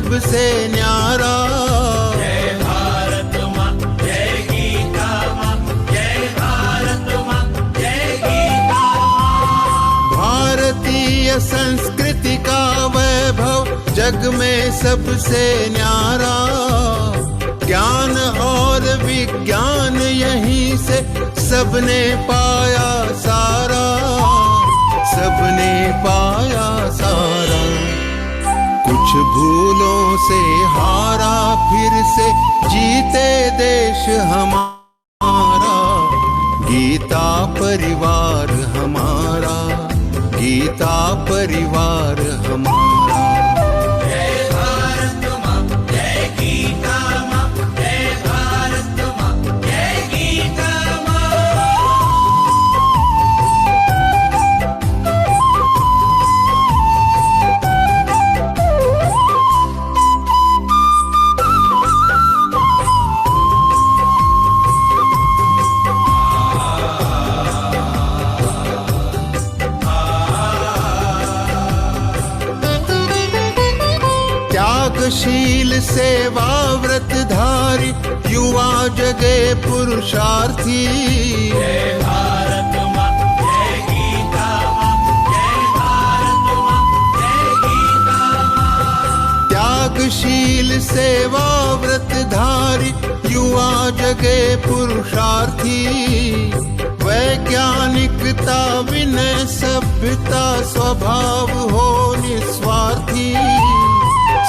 सबसे न्यारा। जय भारत माँ, जय गीता माँ, जय भारत माँ, जय गीता माँ। भारतीय संस्कृति का वैभव जग में सबसे न्यारा। ज्ञान और विज्ञान यहीं से सबने पाया सारा, सबने पाया सारा। कुछ भूलों से हारा फिर से जीते देश हमारा। गीता परिवार हमारा, गीता परिवार हमारा। जय भारत माँ, जय गीता माँ, जय भारत माँ, जय गीता माँ। त्यागशील सेवा व्रतधारी युवा जगे पुरुषार्थी। जय भारत माँ, जय गीता माँ, जय भारत माँ, जय गीता माँ। त्यागशील सेवा व्रतधारी युवा जगे पुरुषार्थी। वैज्ञानिकता विनय सभ्यता स्वभाव हो निस्वार्थी,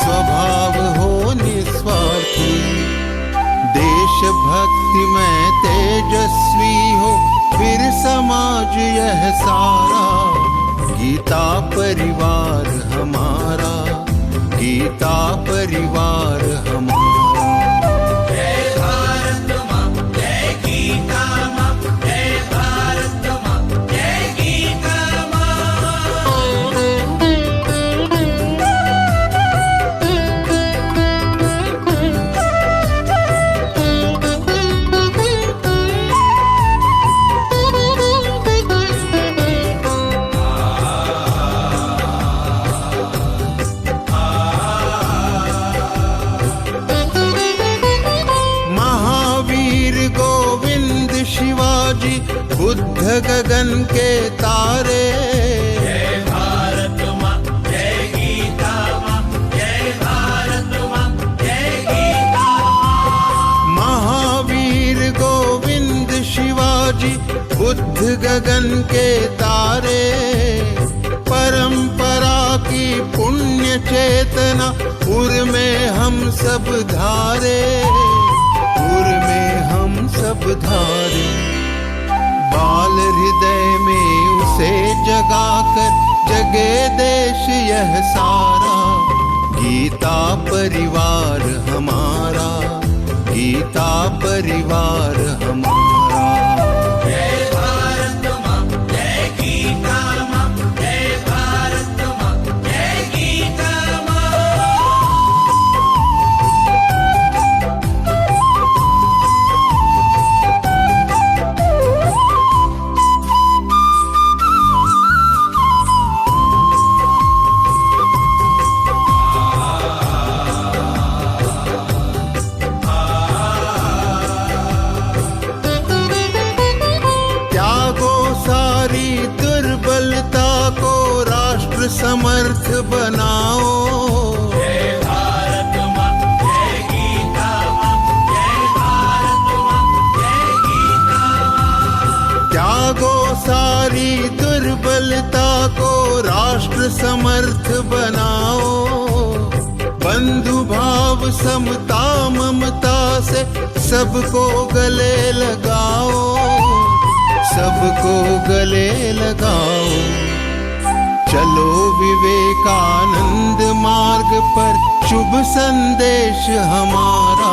स्वभाव हो निस्वार्थी। देशभक्ति में तेजस्वी हो फिर समाज यह सारा। गीता परिवार हमारा, गीता परिवार हमारा। जय भारत माँ, जय गीता माँ, जय भारत माँ, जय गीता माँ। शिवाजी बुद्ध गगन के तारे। जय भारत माँ, जय गीता माँ, जय भारत माँ, जय गीता माँ। महावीर गोविंद शिवाजी बुद्ध गगन के तारे। परंपरा की पुण्य चेतना उर में हम सब धारे, उर में हम सब धारे। बाल हृदय में उसे जगाकर जगे देश यह सारा। गीता परिवार हमारा, गीता परिवार हमारा। जय भारत माँ, जय गीता माँ, जय भारत माँ, जय गीता माँ। समर्थ बनाओ। जय भारत माँ, जय गीता माँ, जय भारत माँ, जय गीता माँ। त्यागो सारी दुर्बलता को राष्ट्र समर्थ बनाओ। बंधु भाव समता ममता से सबको गले लगाओ, सबको गले लगाओ। चलो विवेकानंद मार्ग पर शुभ संदेश हमारा।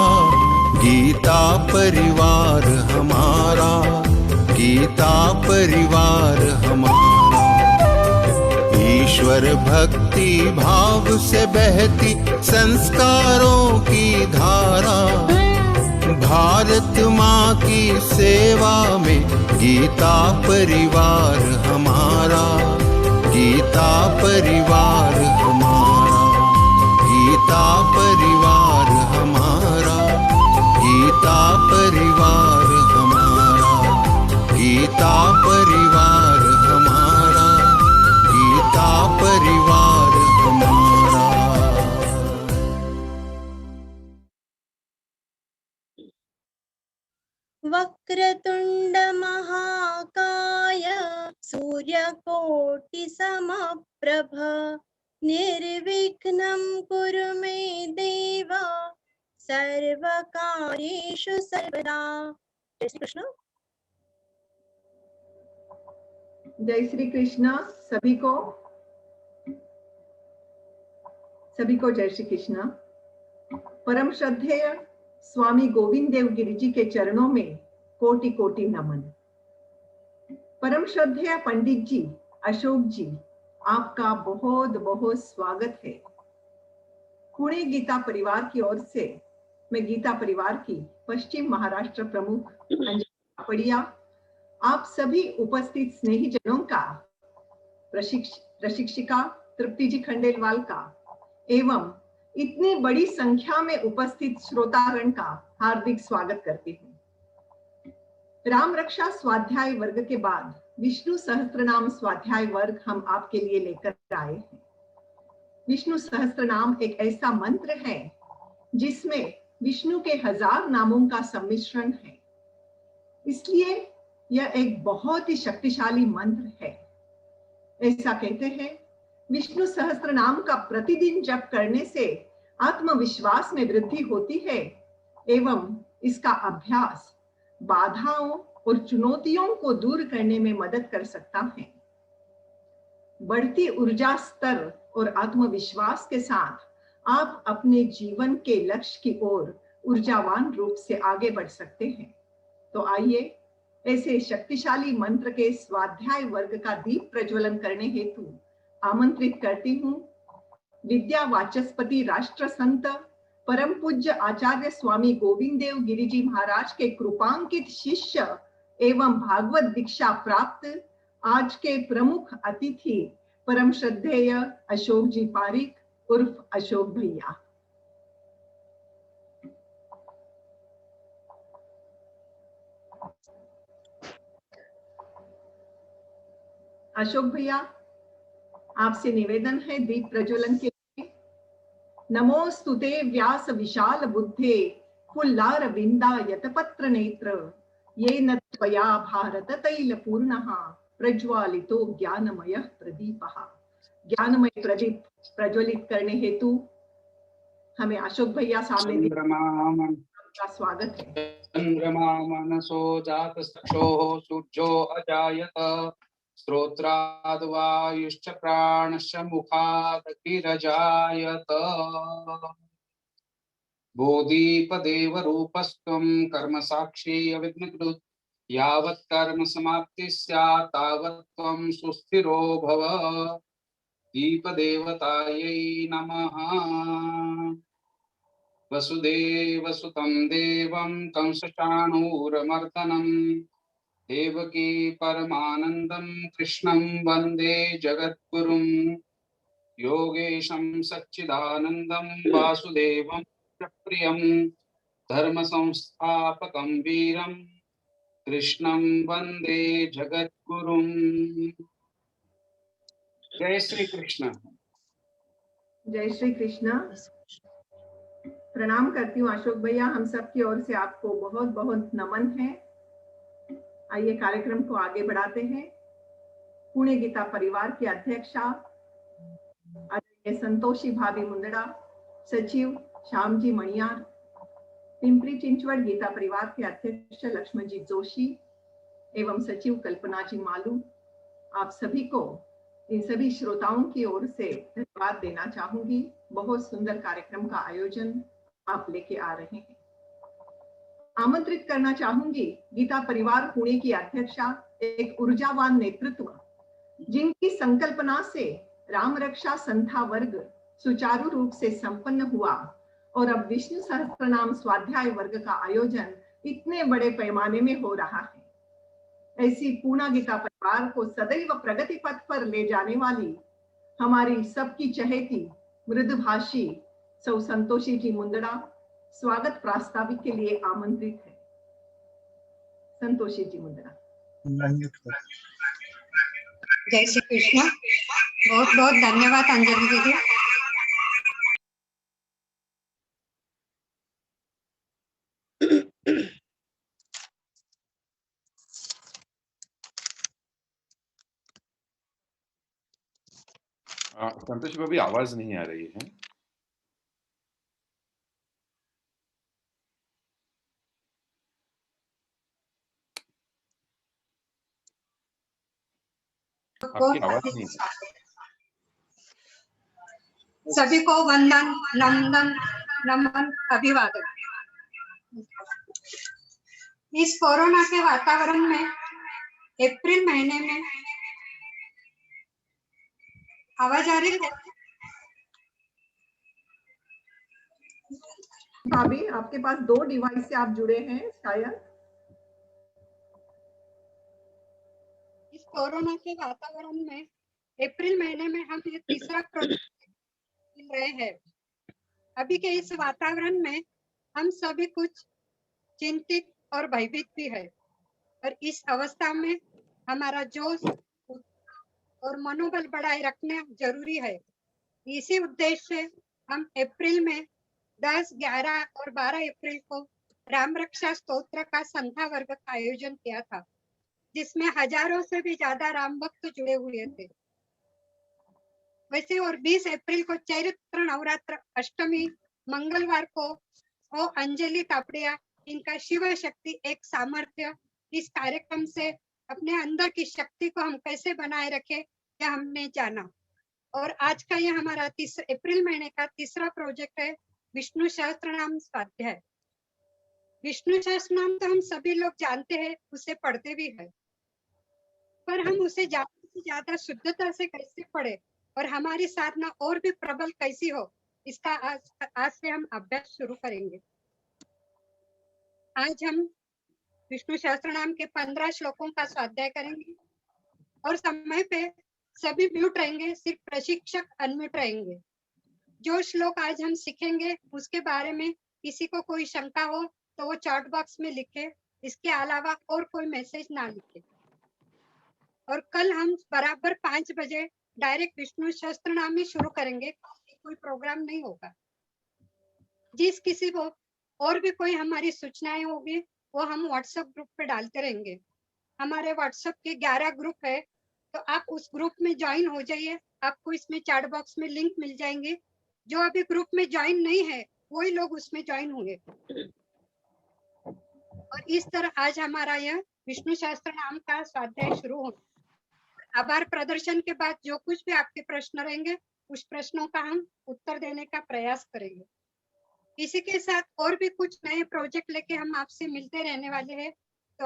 गीता परिवार हमारा, गीता परिवार हमारा। ईश्वर भक्ति भाव से बहती संस्कारों की धारा। भारत माँ की सेवा में गीता परिवार हमारा, गीता परिवार हमारा, गीता गीता परिवार हमारा, गीता परिवार हमारा, गीता परिवार हमारा, गीता परिवार हमारा। वक्रतुंड महाकाय सूर्यकोटि समप्रभ निर्विघ्नं कुरु मे देव सर्वकार्येषु सर्वदा। जय श्री कृष्ण। जय श्री कृष्ण सभी को जय श्री कृष्ण। परम श्रद्धेय स्वामी गोविंद देव गिरि जी के चरणों में कोटि कोटि नमन। परम श्रद्धेय पंडित जी अशोक जी, आपका बहुत बहुत स्वागत है। पुणे गीता परिवार की ओर से मैं गीता परिवार की पश्चिम महाराष्ट्र प्रमुख अंजलि कापड़िया आप सभी उपस्थित स्नेहीजनों का, प्रशिक्षिका तृप्ति जी खंडेलवाल का एवं इतनी बड़ी संख्या में उपस्थित श्रोतागण का हार्दिक स्वागत करती हूँ। राम रक्षा स्वाध्याय वर्ग के बाद विष्णु सहस्त्रनाम स्वाध्याय वर्ग हम आपके लिए लेकर आए हैं। विष्णु सहस्त्रनाम एक ऐसा मंत्र है जिसमें विष्णु के 1000 नामों का सम्मिश्रण है, इसलिए यह एक बहुत ही शक्तिशाली मंत्र है। ऐसा कहते हैं, विष्णु सहस्त्र नाम का प्रतिदिन जप करने से आत्मविश्वास में वृद्धि होती है एवं इसका अभ्यास बाधाओं और चुनौतियों को दूर करने में मदद कर सकता है। बढ़ती ऊर्जा स्तर और आत्मविश्वास के साथ आप अपने जीवन के लक्ष्य की ओर ऊर्जावान रूप से आगे बढ़ सकते हैं। तो आइए ऐसे शक्तिशाली मंत्र के स्वाध्याय वर्ग का दीप प्रज्वलन करने हेतु आमंत्रित करती हूँ विद्या वाचस्पति राष्ट्र संत परम पूज्य आचार्य स्वामी गोविंद देव गिरि जी महाराज के कृपांकित शिष्य एवं भागवत दीक्षा प्राप्त आज के प्रमुख अतिथि परम श्रद्धेय अशोक जी पारिक उर्फ अशोक भैया। अशोक भैया, आपसे निवेदन है दीप प्रज्वलन के लिए। नमोस्तुते व्यास विशाल बुद्धे फुल्लार विंदा यतपत्र नेत्र ये न त्वया भारत तैल पूर्णः प्रज्वालितो ज्ञानमय प्रदीपः। ज्ञानमय प्रदीप प्रज्वलित करने हेतु हमें अशोक भैया सामने का स्वागत है। चंद्रमा मनसो जातस्तक्षोः सूर्यो अजायत श्रोत्राद् वायुश्च प्राणश्च मुखात् अग्निरजायत। बोधिपदेव रूपस्त्वं कर्म साक्षी अविघ्नकृत् यावत् कर्म समाप्ति स्यात् तावत् त्वं सुस्थिरो भव। दीपदेवतायै नमः। वसुदेवसुतं देवं कंसचाणूरमर्दनं देवकी परमानन्दं कृष्णं वन्दे जगद्गुरुं। योगेशं सच्चिदानन्दं वासुदेवं च प्रियं धर्मसंस्थापकं वीरं कृष्णं वन्दे जगद्गुरुं। जय श्री कृष्ण। जय श्री कृष्ण। प्रणाम करती हूँ अशोक भैया, हम सब की ओर से आपको बहुत बहुत नमन है। आइए कार्यक्रम को आगे बढ़ाते हैं। पुणे गीता परिवार की अध्यक्षा आदरणीय संतोषी भाभी मुंदड़ा, सचिव श्यामजी मणियार, पिंपरी चिंचवड़ गीता परिवार के अध्यक्ष लक्ष्मण जी जोशी एवं सचिव कल्पना जी मालू, आप सभी को, इन सभी श्रोताओं की ओर से धन्यवाद देना चाहूंगी। बहुत सुंदर कार्यक्रम का आयोजन आप लेके आ रहे हैं। आमंत्रित करना चाहूंगी गीता परिवार पुणे की अध्यक्षा, एक ऊर्जावान नेतृत्व जिनकी संकल्पना से राम रक्षा संथा वर्ग सुचारू रूप से संपन्न हुआ और अब विष्णु सहस्त्रनाम स्वाध्याय वर्ग का आयोजन इतने बड़े पैमाने में हो रहा है। ऐसी पूर्णा गीता परिवार को सदैव प्रगति पथ पर ले जाने वाली हमारी सबकी चहेती, मृदुभाषी, सौ संतोषी जी मुंदड़ा स्वागत प्रास्ताविक के लिए आमंत्रित है। संतोषी जी मुंदड़ा। जय श्री कृष्ण। बहुत बहुत धन्यवाद अंजलि दीदी। संतोष भाभी आवाज नहीं आ रही है। आपकी आवाज नहीं है। सभी को वंदन नंदन नमन अभिवादन। इस कोरोना के वातावरण में अप्रैल महीने में आवाज आ रही है? भाभी आपके पास 2 डिवाइस से आप जुड़े हैं शायद। इस कोरोना के वातावरण में अप्रैल महीने में हम ये तीसरा प्रोजेक्ट मिल रहे हैं। अभी के इस वातावरण में हम सभी कुछ चिंतित और भयभीत भी है और इस अवस्था में हमारा जोश और मनोबल बढ़ाए रखना जरूरी है। इसी उद्देश्य से हम अप्रैल में 10, 11 और 12 अप्रैल को राम रक्षा स्तोत्र का संध्या वर्ग का आयोजन किया था, जिसमें हजारों से भी ज्यादा राम भक्त जुड़े हुए थे। वैसे और 20 अप्रैल को चैत्र नवरात्र अष्टमी मंगलवार को अंजलि तापड़िया इनका शिव शक्ति एक सामर्थ्य, इस कार्यक्रम से अपने अंदर की शक्ति को हम कैसे बनाए रखे यह हमने जाना। और आज का यह हमारा अप्रैल महीने का तीसरा प्रोजेक्ट है विष्णु सहस्त्रनाम स्वाध्याय। विष्णु सहस्त्रनाम तो हम सभी लोग जानते हैं, उसे पढ़ते भी है, पर हम उसे ज्यादा से ज्यादा शुद्धता से कैसे पढ़े और हमारी साधना और भी प्रबल कैसी हो, इसका आज से हम अभ्यास शुरू करेंगे। आज हम विष्णु सहस्त्रनाम के 15 श्लोकों का स्वाध्याय करेंगे और समय पे सभी म्यूट रहेंगे, सिर्फ प्रशिक्षक अनम्यूट रहेंगे। जो श्लोक आज हम सीखेंगे उसके बारे में किसी को कोई शंका हो तो वो चैट बॉक्स में लिखे, इसके अलावा और कोई मैसेज ना लिखे। और कल हम बराबर 5 बजे डायरेक्ट विष्णु सहस्त्रनाम ही शुरू करेंगे, कोई प्रोग्राम नहीं होगा। जिस किसी को और भी कोई हमारी सूचनाएं होगी वो हम व्हाट्सएप ग्रुप पे डालते रहेंगे। हमारे व्हाट्सएप के 11 ग्रुप है, तो आप उस ग्रुप में ज्वाइन हो जाइए। आपको इसमें चैट बॉक्स में लिंक मिल जाएंगे। जो अभी ग्रुप में ज्वाइन नहीं है वही लोग उसमें ज्वाइन होंगे। और इस तरह आज हमारा यह विष्णु सहस्त्रनाम का स्वाध्याय शुरू हो। आभार प्रदर्शन के बाद जो कुछ भी आपके प्रश्न रहेंगे उस प्रश्नों का हम उत्तर देने का प्रयास करेंगे। इसी के साथ और भी कुछ नए प्रोजेक्ट लेके हम आपसे मिलते रहने वाले हैं, तो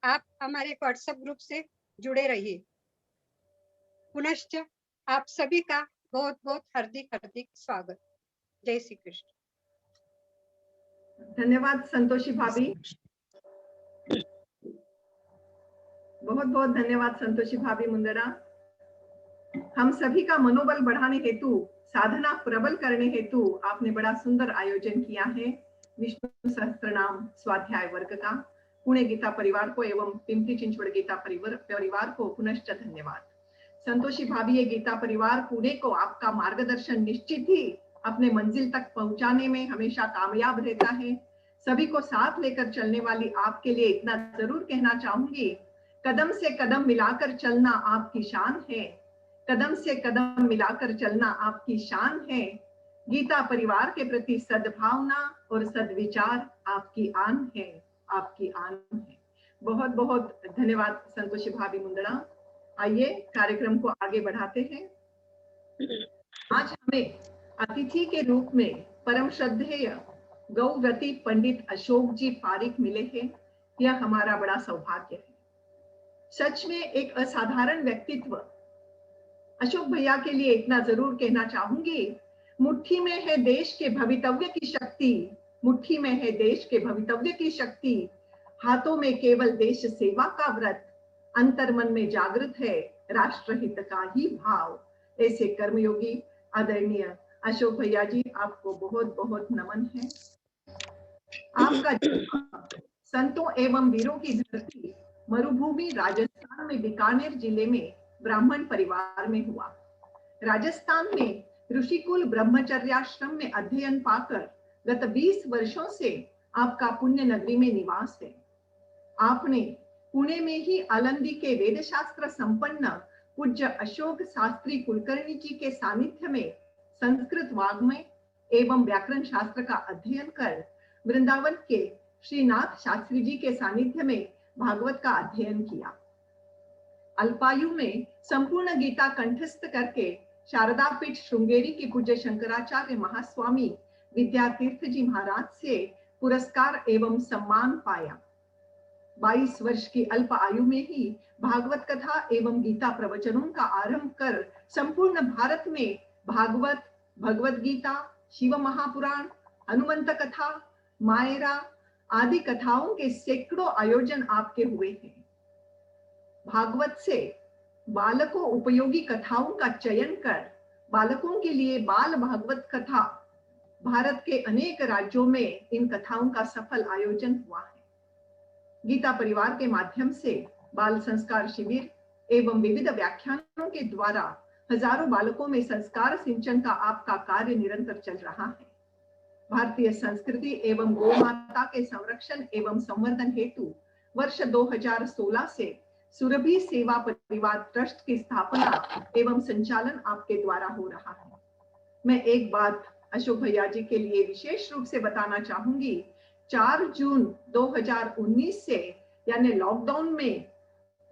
आप हमारे व्हाट्सएप ग्रुप से जुड़े रहिए। पुनश्च आप सभी का बहुत बहुत हार्दिक स्वागत। जय श्री कृष्ण। धन्यवाद संतोषी भाभी, बहुत बहुत धन्यवाद संतोषी भाभी मुंदड़ा। हम सभी का मनोबल बढ़ाने हेतु, साधना प्रबल करने हेतु आपने बड़ा सुंदर आयोजन किया है विष्णु सहस्त्रनाम स्वाध्याय वर्ग का। पुणे गीता परिवार को एवं पिंपरी चिंचवड़ गीता परिवार को पुनश्च धन्यवाद। संतोषी भाभी, ये गीता परिवार पुणे को आपका मार्गदर्शन निश्चित ही अपने मंजिल तक पहुंचाने में हमेशा कामयाब रहता है। सभी को साथ लेकर चलने वाली आपके लिए इतना जरूर कहना चाहूंगी, कदम से कदम मिलाकर चलना आपकी शान है। कदम से कदम मिलाकर चलना आपकी शान है। गीता परिवार के प्रति सद्भावना और सद्विचार आपकी आन है, आपकी आन है। बहुत बहुत धन्यवाद संतोषी भाभी मुंदड़ा। आइए कार्यक्रम को आगे बढ़ाते हैं। आज हमें अतिथि के रूप में परम श्रद्धेय गौव्रती पंडित अशोक जी पारिक मिले हैं। यह हमारा बड़ा सौभाग्य है। सच में एक असाधारण व्यक्तित्व। अशोक भैया के लिए इतना जरूर कहना चाहूंगी, मुट्ठी में है देश के भवितव्य की शक्ति, मुट्ठी में है देश के भवितव्य की शक्ति, हाथों में केवल देश सेवा का व्रत, अंतर मन में जागृत है राष्ट्रहित का ही भाव। ऐसे कर्मयोगी आदरणीय अशोक भैया जी, आपको बहुत बहुत नमन है। आपका जन्म संतों एवं वीरों की धरती मरुभूमि राजस्थान में बीकानेर जिले में ब्राह्मण परिवार में हुआ। राजस्थान में ऋषिकुल ब्रह्मचर्याश्रम में अध्ययन पाकर गत 20 वर्षों से आपका पुण्य नगरी में निवास है। आपने पुणे में ही आलंदी के वेदशास्त्र संपन्न पूज्य अशोक शास्त्री कुलकर्णी जी के सानिध्य में संस्कृत वाग्मय एवं व्याकरण शास्त्र का अध्ययन कर वृंदावन के श्रीनाथ शास्त्री जी के सानिध्य में भागवत का अध्ययन किया। अल्पायु में संपूर्ण गीता कंठस्थ करके शारदा पीठ श्रृंगेरी के पूज्य शंकराचार्य महास्वामी विद्यातीर्थ जी महाराज से पुरस्कार एवं सम्मान पाया। 22 वर्ष की अल्प आयु में ही भागवत कथा एवं गीता प्रवचनों का आरंभ कर संपूर्ण भारत में भागवत, भगवत गीता, शिव महापुराण, हनुमंत कथा, मायरा आदि कथाओं के सैकड़ों आयोजन आपके हुए हैं। भागवत से बालकों उपयोगी कथाओं का चयन कर बालकों के लिए बाल भागवत कथा भारत के अनेक राज्यों में इन कथाओं का सफल आयोजन हुआ है। गीता परिवार के माध्यम से बाल संस्कार शिविर एवं विविध व्याख्यानों के द्वारा हजारों बालकों में संस्कार सिंचन का आपका कार्य निरंतर चल रहा है। भारतीय संस्कृति एवं गौ माता के संरक्षण एवं संवर्धन हेतु वर्ष 2016 से सुरभि सेवा परिवार ट्रस्ट की स्थापना एवं संचालन आपके द्वारा हो रहा है। मैं एक बात अशोक भैया जी के लिए विशेष रूप से बताना चाहूंगी। 4 जून 2019 से यानी लॉकडाउन में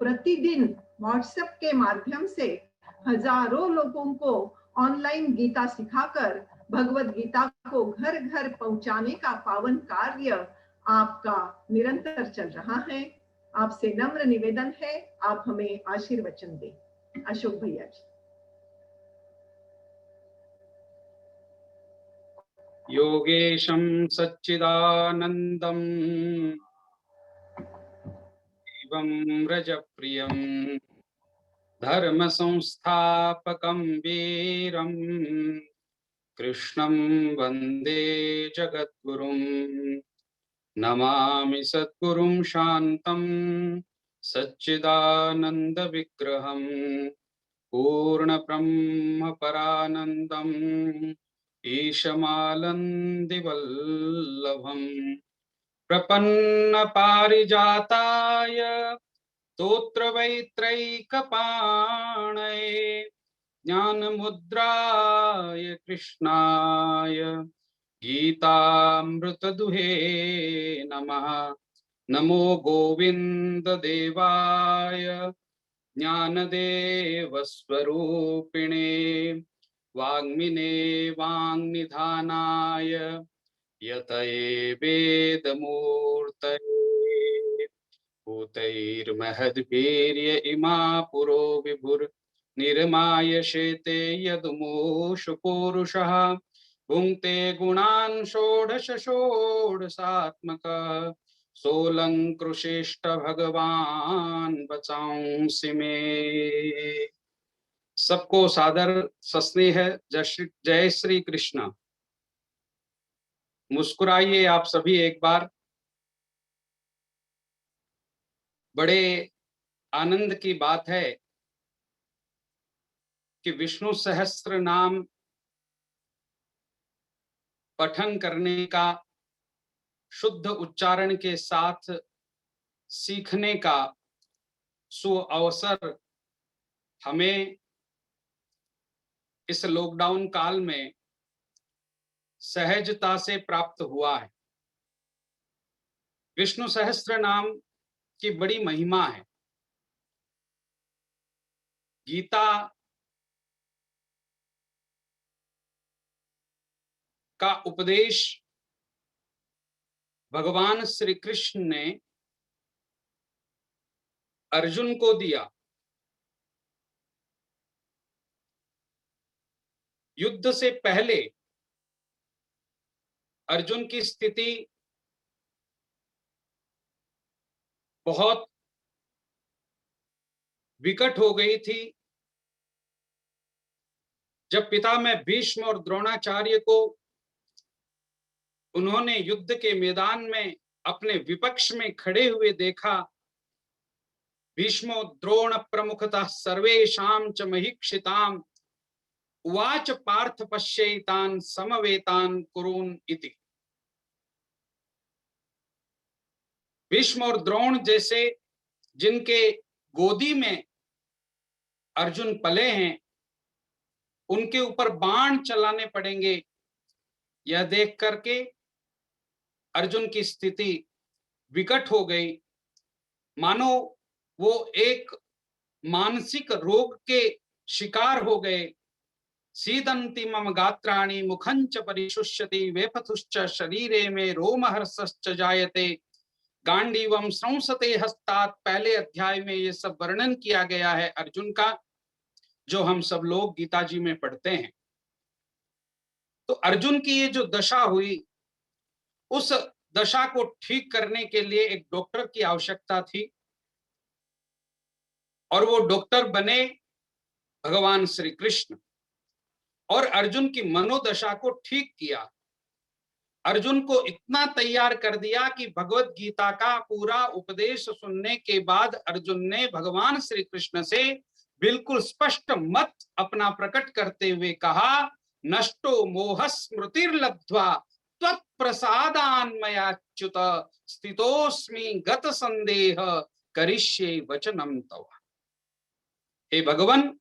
प्रतिदिन व्हाट्सएप के माध्यम से हजारों लोगों को ऑनलाइन गीता सिखाकर भगवत गीता को घर घर पहुंचाने का पावन कार्य आपका निरंतर चल रहा है। आपसे नम्र निवेदन है, आप हमें आशीर्वचन दें। अशोक भैया जी। योगेशं सच्चिदानन्दं शिवं रजप्रियं धर्म संस्थापकं वीरं कृष्णं वन्दे जगद्गुरुं नमामि सद्गुरुं शान्तं सच्चिदानंद विग्रहं पूर्णब्रह्म परानन्दम् ईशमालन्दिवल्लभम् प्रपन्न पारिजाताय स्तोत्रवैत्रैकपाणये ज्ञानमुद्राय कृष्णाय गीतामृतदुहे नमः। नमो गोविंद देवाय ज्ञानदेव स्वरूपिणे वाग्मिने वाङ्निधानाय यतये वेदमूर्तये भूतैर्महद्वीर्य इमा पुरो विभुर्निर्माय शेते यदुमूषु पूरुषः भुङ्क्ते गुणान् षोडश षोडशात्मकः सोऽलङ्कृशिष्ट भगवान् बचांसि मे। सबको सादर सस्नेह जय श्री कृष्ण। मुस्कुराइए आप सभी एक बार। बड़े आनंद की बात है कि विष्णु सहस्त्र नाम पठन करने का, शुद्ध उच्चारण के साथ सीखने का सुअवसर हमें इस लॉकडाउन काल में सहजता से प्राप्त हुआ है। विष्णु सहस्त्र नाम की बड़ी महिमा है। गीता का उपदेश भगवान श्री कृष्ण ने अर्जुन को दिया। युद्ध से पहले अर्जुन की स्थिति बहुत विकट हो गई थी जब पितामह भीष्म और द्रोणाचार्य को उन्होंने युद्ध के मैदान में अपने विपक्ष में खड़े हुए देखा, भीष्मो द्रोण प्रमुखतः सर्वेषां च महीक्षिताम् उवाच पार्थ पश्येतान् समवेतान् कुरून् इति। भीष्म और द्रोण जैसे जिनके गोदी में अर्जुन पले हैं, उनके ऊपर बाण चलाने पड़ेंगे, यह देख करके अर्जुन की स्थिति विकट हो गई। मानो वो एक मानसिक रोग के शिकार हो गए। सीदंति मम गात्राणि मुखंच परिशुष्यति वेपथुश्च शरीरे में रोमहर्षश्च जायते गांडीवम संसते हस्तात्। पहले अध्याय में ये सब वर्णन किया गया है अर्जुन का, जो हम सब लोग गीता जी में पढ़ते हैं। तो अर्जुन की ये जो दशा हुई, उस दशा को ठीक करने के लिए एक डॉक्टर की आवश्यकता थी, और वो डॉक्टर बने भगवान श्री कृष्ण, और अर्जुन की मनोदशा को ठीक किया। अर्जुन को इतना तैयार कर दिया कि भगवत गीता का पूरा उपदेश सुनने के बाद अर्जुन ने भगवान श्री कृष्ण से बिल्कुल स्पष्ट मत अपना प्रकट करते हुए कहा, नष्टो मोह स्मृतिर्लब्ध्वा त्वत्प्रसादान्मयाच्युत स्थितोस्मि गत संदेह करिष्ये वचनम तव। हे भगवान,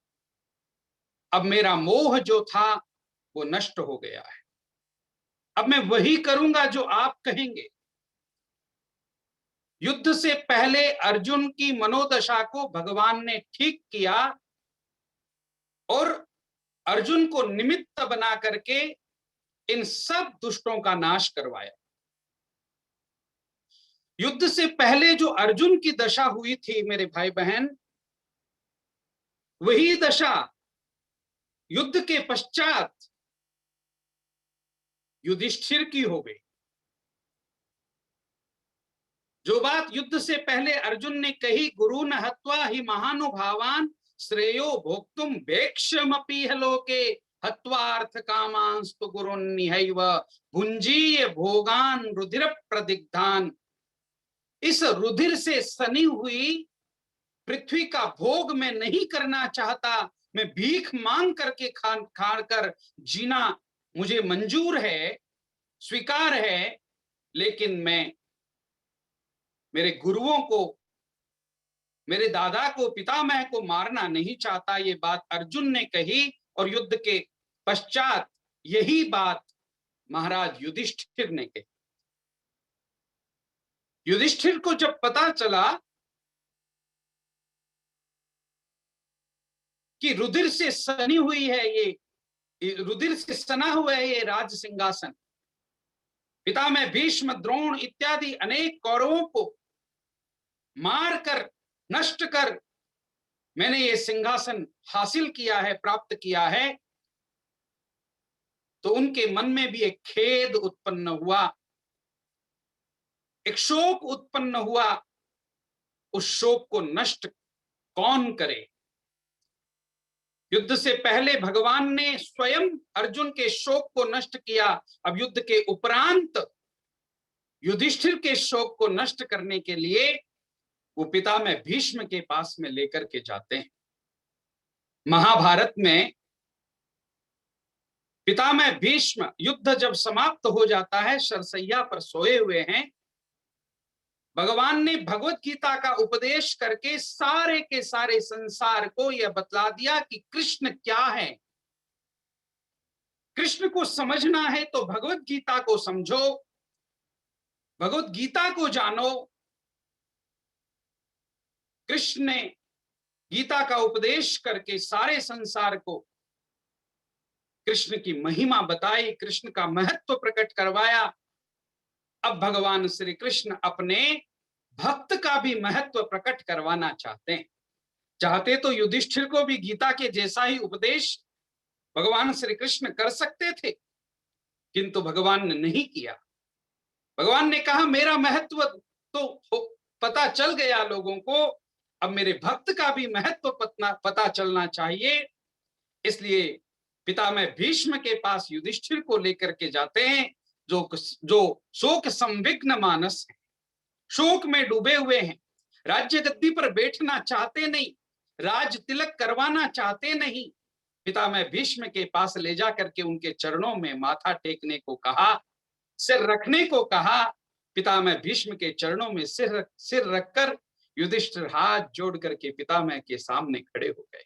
अब मेरा मोह जो था वो नष्ट हो गया है। अब मैं वही करूंगा जो आप कहेंगे। युद्ध से पहले अर्जुन की मनोदशा को भगवान ने ठीक किया और अर्जुन को निमित्त बना करके इन सब दुष्टों का नाश करवाया। युद्ध से पहले जो अर्जुन की दशा हुई थी मेरे भाई बहन, वही दशा युद्ध के पश्चात युधिष्ठिर की हो गई। जो बात युद्ध से पहले अर्जुन ने कही, गुरु न हत्वा ही महानुभावान श्रेयो भोक्तुम भेक्षमपि लोके हत्वार्थ कामांस्तु गुरुन्निहैव भुंजीय भोगान रुधिर प्रदिग्धान। इस रुधिर से सनी हुई पृथ्वी का भोग मैं नहीं करना चाहता। मैं भीख मांग करके खाकर जीना मुझे मंजूर है, स्वीकार है, लेकिन मैं मेरे गुरुओं को, मेरे दादा को, पितामह को मारना नहीं चाहता। ये बात अर्जुन ने कही और युद्ध के पश्चात यही बात महाराज युधिष्ठिर ने कही। युधिष्ठिर को जब पता चला कि रुधिर से सनी हुई है, ये रुधिर से सना हुआ है ये राज सिंहासन, पितामह भीष्म द्रोण इत्यादि अनेक कौरवों को मार कर नष्ट कर मैंने ये सिंहासन हासिल किया है, प्राप्त किया है, तो उनके मन में भी एक खेद उत्पन्न हुआ, एक शोक उत्पन्न हुआ। उस शोक को नष्ट कौन करे? युद्ध से पहले भगवान ने स्वयं अर्जुन के शोक को नष्ट किया। अब युद्ध के उपरांत युधिष्ठिर के शोक को नष्ट करने के लिए वो पितामह भीष्म के पास में लेकर के जाते हैं। महाभारत में पितामह भीष्म युद्ध जब समाप्त हो जाता है, शरशैया पर सोए हुए हैं, भगवान ने भगवत गीता का उपदेश करके सारे के सारे संसार को यह बतला दिया कि कृष्ण क्या है। कृष्ण को समझना है तो भगवत गीता को समझो, भगवत गीता को जानो। कृष्ण ने गीता का उपदेश करके सारे संसार को कृष्ण की महिमा बताई, कृष्ण का महत्व प्रकट करवाया। अब भगवान श्री कृष्ण अपने भक्त का भी महत्व प्रकट करवाना चाहते हैं। चाहते तो युधिष्ठिर को भी गीता के जैसा ही उपदेश भगवान श्री कृष्ण कर सकते थे, किंतु भगवान ने नहीं किया। भगवान ने कहा मेरा महत्व तो पता चल गया लोगों को, अब मेरे भक्त का भी महत्व पता चलना चाहिए। इसलिए पितामह भीष्म के पास युधिष्ठिर को लेकर के जाते हैं, जो शोक संविघ्न मानस है, शोक में डूबे हुए हैं, राज्य गद्दी पर बैठना चाहते नहीं, राज तिलक करवाना चाहते नहीं। पितामह भीष्म के पास ले जा करके उनके चरणों में माथा टेकने को कहा, सिर रखने को कहा। पितामह भीष्म के चरणों में सिर रखकर युधिष्ठिर हाथ जोड़ करके पितामह के सामने खड़े हो गए।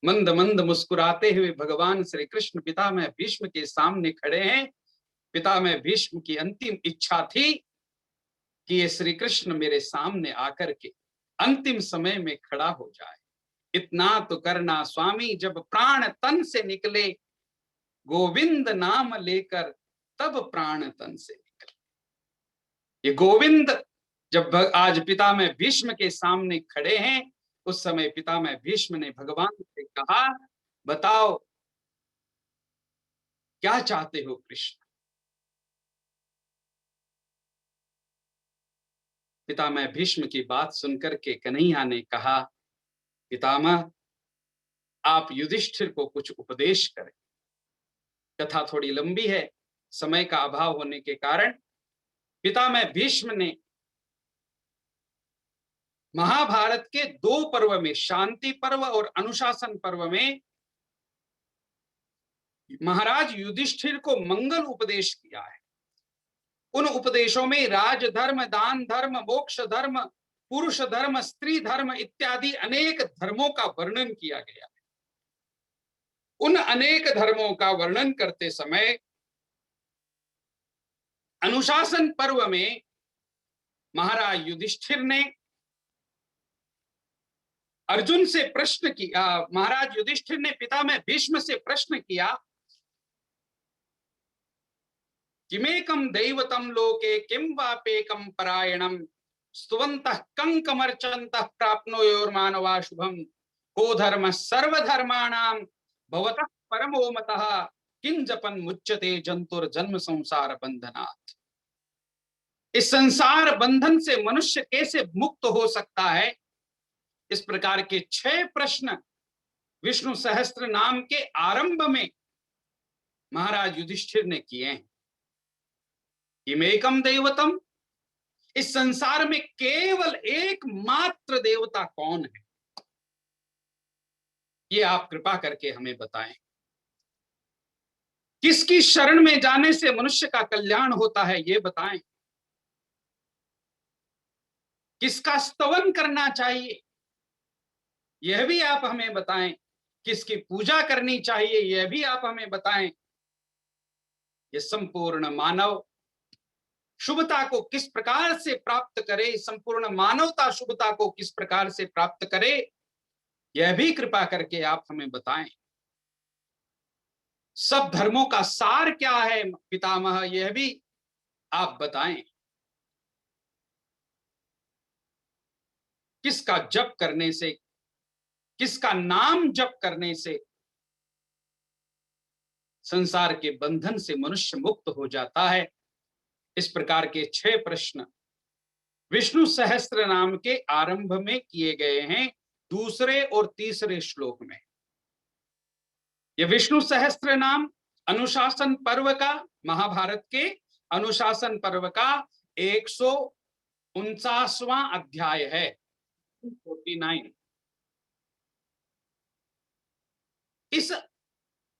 मंद मंद मुस्कुराते हुए भगवान श्री कृष्ण पितामह भीष्म के सामने खड़े हैं। पितामह भीष्म की अंतिम इच्छा थी कि ये श्री कृष्ण मेरे सामने आकर के अंतिम समय में खड़ा हो जाए। इतना तो करना स्वामी, जब प्राण तन से निकले, गोविंद नाम लेकर तब प्राण तन से निकले। ये गोविंद जब आज पितामह भीष्म के सामने खड़े हैं, उस समय पितामह भीष्म ने भगवान से कहा, बताओ क्या चाहते हो कृष्ण। पितामह भीष्म की बात सुनकर के कन्हैया ने कहा, पितामह आप युधिष्ठिर को कुछ उपदेश करें। कथा थोड़ी लंबी है, समय का अभाव होने के कारण पितामह भीष्म ने महाभारत के 2 पर्व में, शांति पर्व और अनुशासन पर्व में, महाराज युधिष्ठिर को मंगल उपदेश किया है। उन उपदेशों में राजधर्म, दान धर्म, मोक्ष धर्म, पुरुष धर्म, स्त्री धर्म इत्यादि अनेक धर्मों का वर्णन किया गया है। उन अनेक धर्मों का वर्णन करते समय अनुशासन पर्व में महाराज युधिष्ठिर ने अर्जुन से प्रश्न किया, महाराज युधिष्ठिर ने पितामह भीष्म से प्रश्न किया, किमेकम दैवतम लोके किम वापेकम परायणम स्तुवन्तः कंकमर्चन्तः प्राप्नुयोर्मानवा शुभम को धर्म सर्वधर्माणां भवतः परमो मतः किंजपन मुच्यते जंतुर जन्म संसार बंधनात्। इस संसार बंधन से मनुष्य कैसे मुक्त हो सकता है, इस प्रकार के 6 प्रश्न विष्णु सहस्त्र नाम के आरंभ में महाराज युधिष्ठिर ने किए हैं। किमेकम दैवतम, इस संसार में केवल एकमात्र देवता कौन है, ये आप कृपा करके हमें बताएं। किसकी शरण में जाने से मनुष्य का कल्याण होता है, ये बताएं। किसका स्तवन करना चाहिए, यह भी आप हमें बताएं। किसकी पूजा करनी चाहिए, यह भी आप हमें बताएं। ये संपूर्ण मानव शुभता को किस प्रकार से प्राप्त करे, संपूर्ण मानवता शुभता को किस प्रकार से प्राप्त करे, यह भी कृपा करके आप हमें बताएं। सब धर्मों का सार क्या है पितामह, यह भी आप बताएं। किसका जप करने से, किसका नाम जप करने से संसार के बंधन से मनुष्य मुक्त हो जाता है, इस प्रकार के 6 प्रश्न विष्णु सहस्त्र नाम के आरंभ में किए गए हैं, 2 और 3 श्लोक में। यह विष्णु सहस्त्र नाम अनुशासन पर्व का, महाभारत के अनुशासन पर्व का 149वां अध्याय है, 49। इस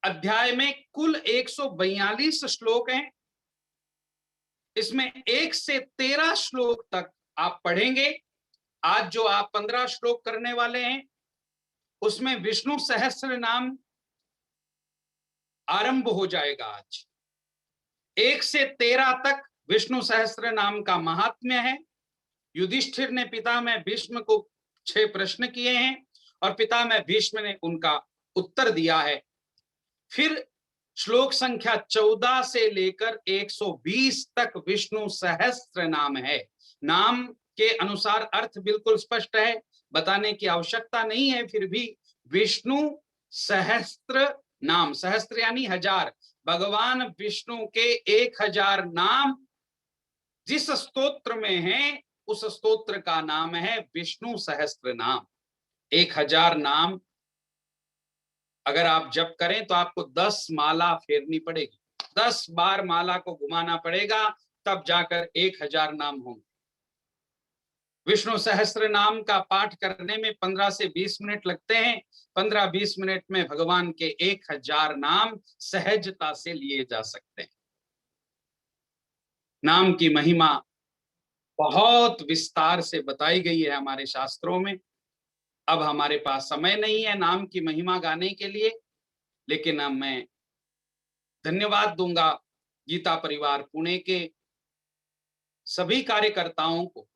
अध्याय में कुल 142 श्लोक हैं। इसमें 1 से 13 श्लोक तक आप पढ़ेंगे। आज जो आप 15 श्लोक करने वाले हैं, उसमें विष्णु सहस्त्र नाम आरंभ हो जाएगा। आज 1 से 13 तक विष्णु सहस्त्र नाम का महात्म्य है। युधिष्ठिर ने पितामह भीष्म को 6 प्रश्न किए हैं और पितामह भीष्म ने उनका उत्तर दिया है। फिर श्लोक संख्या 14 से लेकर 120 तक विष्णु सहस्त्र नाम है। नाम के अनुसार अर्थ बिल्कुल स्पष्ट है, बताने की आवश्यकता नहीं है। फिर भी विष्णु सहस्त्र नाम, सहस्त्र यानी 1000, भगवान विष्णु के 1000 नाम जिस स्तोत्र में है, उस स्तोत्र का नाम है विष्णु सहस्त्र नाम। 1000 नाम अगर आप जप करें तो आपको 10 माला फेरनी पड़ेगी, 10 बार माला को घुमाना पड़ेगा, तब जाकर 1000 नाम होंगे। विष्णु सहस्त्र नाम का पाठ करने में 15 से 20 मिनट लगते हैं। 15-20 मिनट में भगवान के 1000 नाम सहजता से लिए जा सकते हैं। नाम की महिमा बहुत विस्तार से बताई गई है हमारे शास्त्रों में। अब हमारे पास समय नहीं है नाम की महिमा गाने के लिए, लेकिन अब मैं धन्यवाद दूंगा गीता परिवार पुणे के सभी कार्यकर्ताओं को,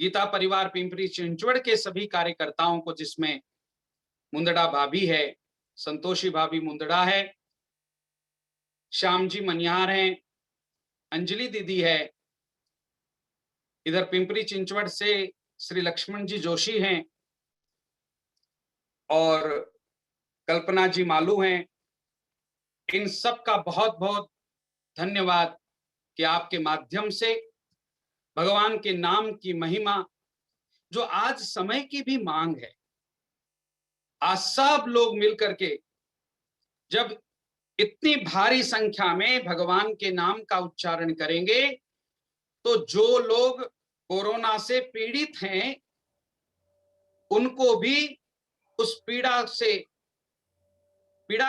गीता परिवार पिंपरी चिंचवड़ के सभी कार्यकर्ताओं को, जिसमें मुंदड़ा भाभी है, संतोषी भाभी मुंदड़ा है, श्याम जी मनियार हैं, अंजलि दीदी है, इधर पिंपरी चिंचवड़ से श्री लक्ष्मण जी जोशी हैं और कल्पना जी मालू हैं। इन सब का बहुत बहुत धन्यवाद कि आपके माध्यम से भगवान के नाम की महिमा, जो आज समय की भी मांग है, आज सब लोग मिलकर के जब इतनी भारी संख्या में भगवान के नाम का उच्चारण करेंगे, तो जो लोग कोरोना से पीड़ित हैं उनको भी उस पीड़ा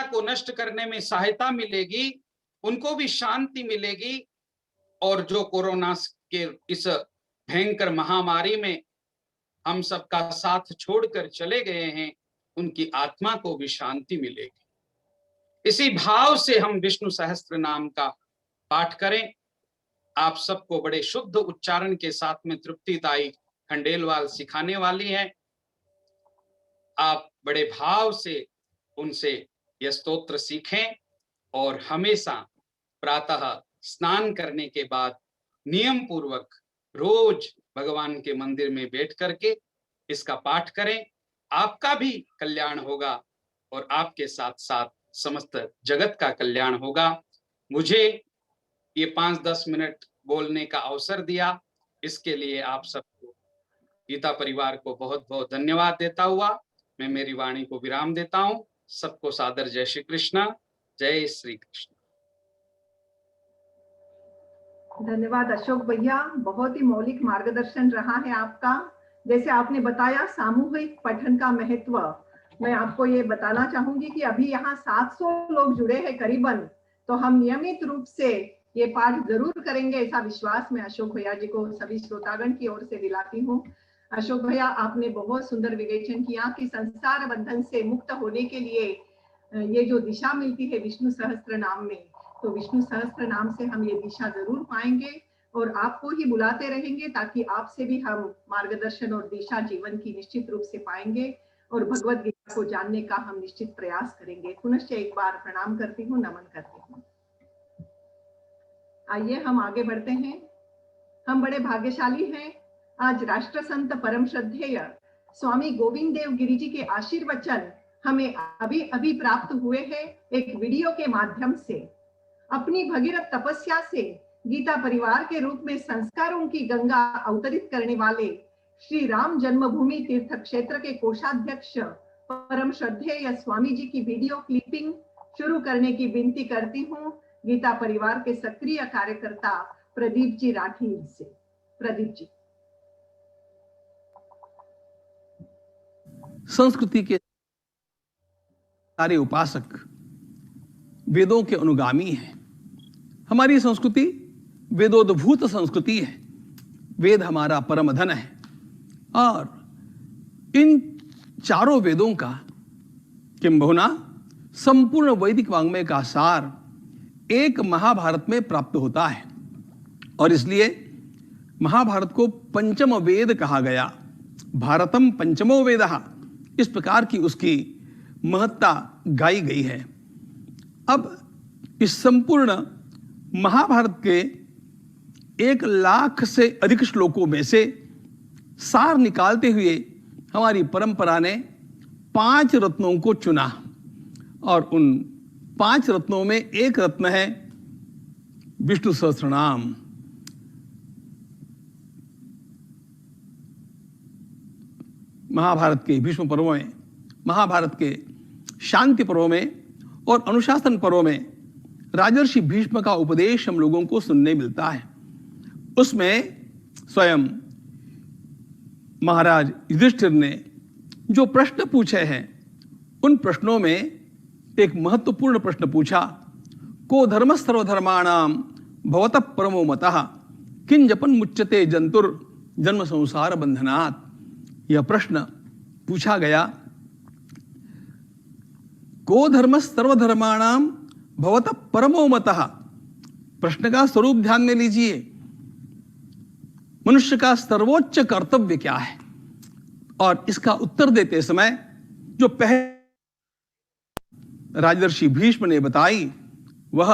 को नष्ट करने में सहायता मिलेगी, उनको भी शांति मिलेगी, और जो कोरोना के इस भयंकर महामारी में हम सबका साथ छोड़कर चले गए हैं, उनकी आत्मा को भी शांति मिलेगी। इसी भाव से हम विष्णु सहस्त्र नाम का पाठ करें। आप सबको बड़े शुद्ध उच्चारण के साथ में तृप्तिताई खंडेलवाल सिखाने वाली है। आप बड़े भाव से उनसे यह स्तोत्र सीखें और हमेशा प्रातः स्नान करने के बाद नियम पूर्वक रोज भगवान के मंदिर में बैठ करके इसका पाठ करें। आपका भी कल्याण होगा और आपके साथ साथ समस्त जगत का कल्याण होगा। मुझे ये 5-10 मिनट बोलने का अवसर दिया, इसके लिए आप सबको, गीता परिवार को बहुत बहुत धन्यवाद देता हुआ मैं मेरी वाणी को विराम देता हूं। सबको सादर जय श्री कृष्ण, जय श्री कृष्ण। धन्यवाद अशोक भैया, बहुत ही मौलिक मार्गदर्शन रहा है आपका। जैसे आपने बताया सामूहिक पठन का महत्व, मैं आपको ये बताना चाहूंगी कि अभी यहाँ 700 लोग जुड़े हैं करीबन, तो हम नियमित रूप से ये पाठ जरूर करेंगे, ऐसा विश्वास मैं अशोक भैया जी को सभी श्रोतागण की ओर से दिलाती हूँ। अशोक भैया, आपने बहुत सुंदर विवेचन किया कि संसार बंधन से मुक्त होने के लिए ये जो दिशा मिलती है विष्णु सहस्त्र नाम में, तो विष्णु सहस्त्र नाम से हम ये दिशा जरूर पाएंगे और आपको ही बुलाते रहेंगे ताकि आपसे भी हम मार्गदर्शन और दिशा जीवन की निश्चित रूप से पाएंगे और भगवत गीता को जानने का हम निश्चित प्रयास करेंगे। पुनश्च एक बार प्रणाम करती हूँ, नमन करती हूँ। आइए हम आगे बढ़ते हैं। हम बड़े भाग्यशाली हैं, आज राष्ट्र संत परम श्रद्धेय स्वामी गोविंद देव गिरि जी के आशीर्वचन हमें अभी अभी प्राप्त हुए हैं एक वीडियो के माध्यम से। अपनी भगीरथ तपस्या से गीता परिवार के रूप में संस्कारों की गंगा अवतरित करने वाले श्री राम जन्मभूमि तीर्थ क्षेत्र के कोषाध्यक्ष परम श्रद्धेय स्वामी जी की वीडियो क्लिपिंग शुरू करने की विनती करती हूँ गीता परिवार के सक्रिय कार्यकर्ता प्रदीप जी राठीर से। प्रदीप जी। संस्कृति के सारे उपासक वेदों के अनुगामी हैं। हमारी संस्कृति वेदोद्भूत संस्कृति है। वेद हमारा परम धन है और इन चारों वेदों का किंबहुना संपूर्ण वैदिक वांग्मय का सार एक महाभारत में प्राप्त होता है और इसलिए महाभारत को पंचम वेद कहा गया। भारतम पंचमो वेदः, इस प्रकार की उसकी महत्ता गाई गई है। अब इस संपूर्ण महाभारत के 1,00,000 से अधिक श्लोकों में से सार निकालते हुए हमारी परंपरा ने 5 रत्नों को चुना और उन 5 रत्नों में एक रत्न है विष्णु सहस्त्रनाम। महाभारत के भीष्म पर्व में, महाभारत के शांति पर्व में और अनुशासन पर्व में राजर्षि भीष्म का उपदेश हम लोगों को सुनने मिलता है। उसमें स्वयं महाराज युधिष्ठिर ने जो प्रश्न पूछे हैं, उन प्रश्नों में एक महत्वपूर्ण प्रश्न पूछा, को धर्म सर्वधर्माणाम भवतः परमो मतः किंजपन मुच्यते जंतुर जन्म संसार बंधनात्। यह प्रश्न पूछा गया, को धर्म सर्वधर्माणाम भवतः परमो मतः। प्रश्न का स्वरूप ध्यान में लीजिए, मनुष्य का सर्वोच्च कर्तव्य क्या है, और इसका उत्तर देते समय जो पहले राजर्षि भीष्म ने बताई वह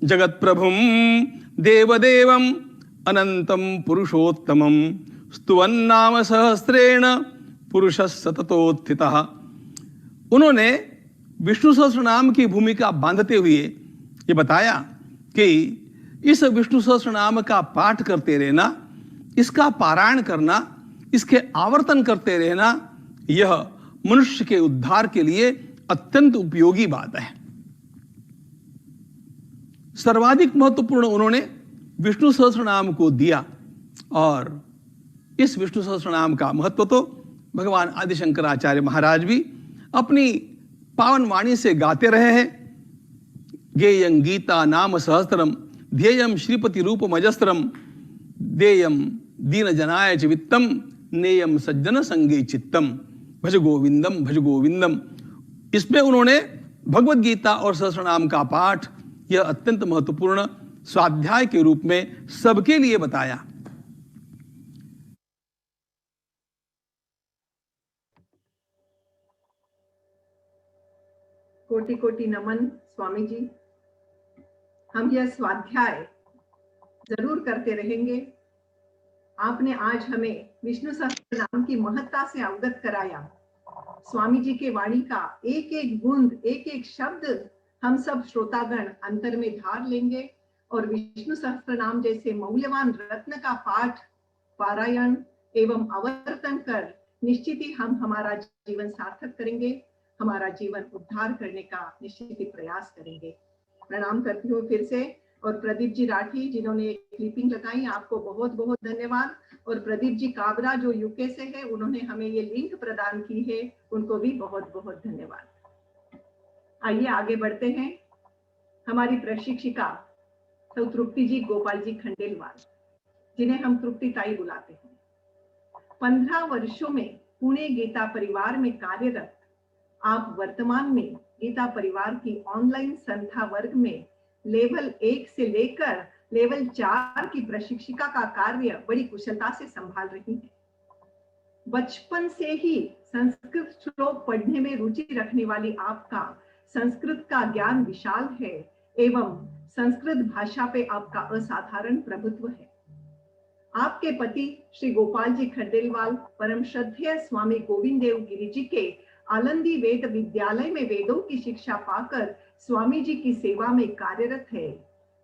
जगत प्रभुम देवदेवम अनंतम पुरुषोत्तमम स्तुवन्नाम सहस्रेण पुरुषः सततोत्थितः। उन्होंने विष्णु सहस्त्र नाम की भूमिका बांधते हुए ये बताया कि इस विष्णु सहस्त्र नाम का पाठ करते रहना, इसका पारायण करना, इसके आवर्तन करते रहना, यह मनुष्य के उद्धार के लिए अत्यंत उपयोगी बात है। सर्वाधिक महत्वपूर्ण उन्होंने विष्णु सहस्त्र नाम को दिया, और इस विष्णु सहस्त्र नाम का महत्व तो भगवान आदि शंकराचार्य महाराज भी अपनी पावन वाणी से गाते रहे हैं। गेयं गीता नाम सहस्त्रम ध्येयं श्रीपति रूप मजस्त्रम देयं दीन जनाय च वित्तम नेयम सज्जन संगे चित्तम भज गोविंदम भज गोविंदम। इसमें उन्होंने भगवत गीता और सहस्त्रनाम का पाठ यह अत्यंत महत्वपूर्ण स्वाध्याय के रूप में सबके लिए बताया। कोटि कोटि नमन स्वामी जी। हम यह स्वाध्याय जरूर करते रहेंगे। आपने आज हमें विष्णु सहस्त्र नाम की महत्ता से अवगत कराया। स्वामी जी के वाणी का एक एक बूंद, एक एक शब्द हम सब श्रोतागण अंतर में धार लेंगे और विष्णु सहस्त्र नाम जैसे मूल्यवान रत्न का पाठ, पारायण एवं आवर्तन कर निश्चित ही हम हमारा जीवन सार्थक करेंगे, हमारा जीवन उद्धार करने का निश्चित ही प्रयास करेंगे। प्रणाम करती हूँ फिर से। और प्रदीप जी राठी जिन्होंने क्लिपिंग लगाई, आपको बहुत बहुत धन्यवाद। और प्रदीप जी काबरा जो यूके से है, उन्होंने हमें ये लिंक प्रदान की है, उनको भी बहुत बहुत धन्यवाद। आइए आगे बढ़ते हैं। हमारी प्रशिक्षिका सौ तृप्ति जी गोपाल जी खंडेलवाल, जिन्हें हम तृप्ति ताई बुलाते हैं, 15 वर्षों में पुणे गीता परिवार में कार्यरत आप वर्तमान में गीता परिवार की ऑनलाइन संध्या वर्ग में लेवल 1 से लेकर लेवल 4 की प्रशिक्षिका का कार्य बड़ी कुशलता से संभाल रही हैं। बचपन से ही संस्कृत श्लोक पढ़ने में रुचि रखने वाली आपका संस्कृत का ज्ञान विशाल है एवं संस्कृत भाषा पे आपका असाधारण प्रभुत्व है। आपके पति श्री गोपाल जी खंडेलवाल परम श्रद्धेय स्वामी गोविंद देव गिरि जी के आलंदी वेद विद्यालय में वेदों की शिक्षा पाकर स्वामी जी की सेवा में कार्यरत है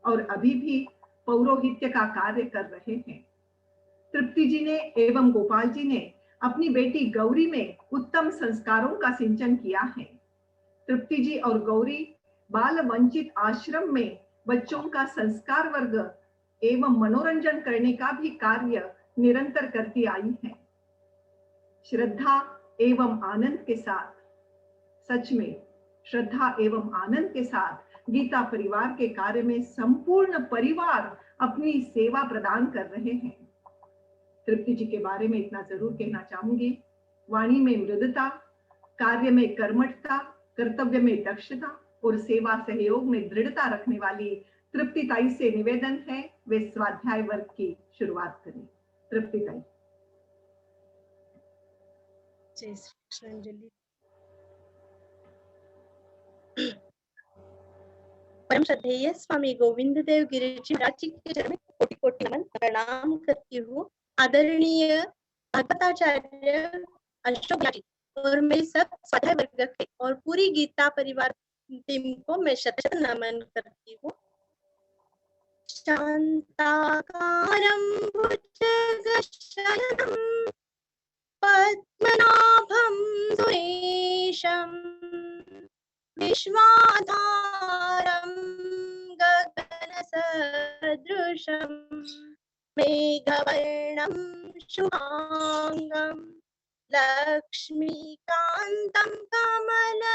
और अभी भी पौरोहित्य का कार्य कर रहे हैं। तृप्ति जी ने एवं गोपाल जी ने अपनी बेटी गौरी में उत्तम संस्कारों का सिंचन किया है। तृप्ति जी और गौरी बाल वंचित आश्रम में बच्चों का संस्कार वर्ग एवं मनोरंजन करने का भी कार्य निरंतर करती आई है। श्रद्धा एवं आनंद के साथ, सच में श्रद्धा एवं आनंद के साथ गीता परिवार के कार्य में संपूर्ण परिवार अपनी सेवा प्रदान कर रहे हैं। तृप्ति जी के बारे में इतना जरूर कहना चाहूंगी, वाणी में मृदुता, कार्य में कर्मठता, कर्तव्य में दक्षता और सेवा सहयोग में दृढ़ता रखने वाली तृप्ति ताई से निवेदन है वे स्वाध्याय वर्ग की शुरुआत करें। तृप्ति ताई। जय श्री कृष्ण। अंजलि। परम श्रद्धेय स्वामी गोविंद देव गिरि जी महाराज जी के चरण में कोटि कोटि नमन प्रणाम करती हूँ। आदरणीय भगवताचार्य अशोक जी और मेरे सब स्वाध्याय वर्ग के और पूरी गीता परिवार टीम को मैं शत शत नमन करती हूँ। शांताकारं भुजगशयनं पद्मनाभं सुरेशं विश्वाधारं गगनसदृशं मेघवर्णं शुभांगं लक्ष्मीकान्तं कमलनयनं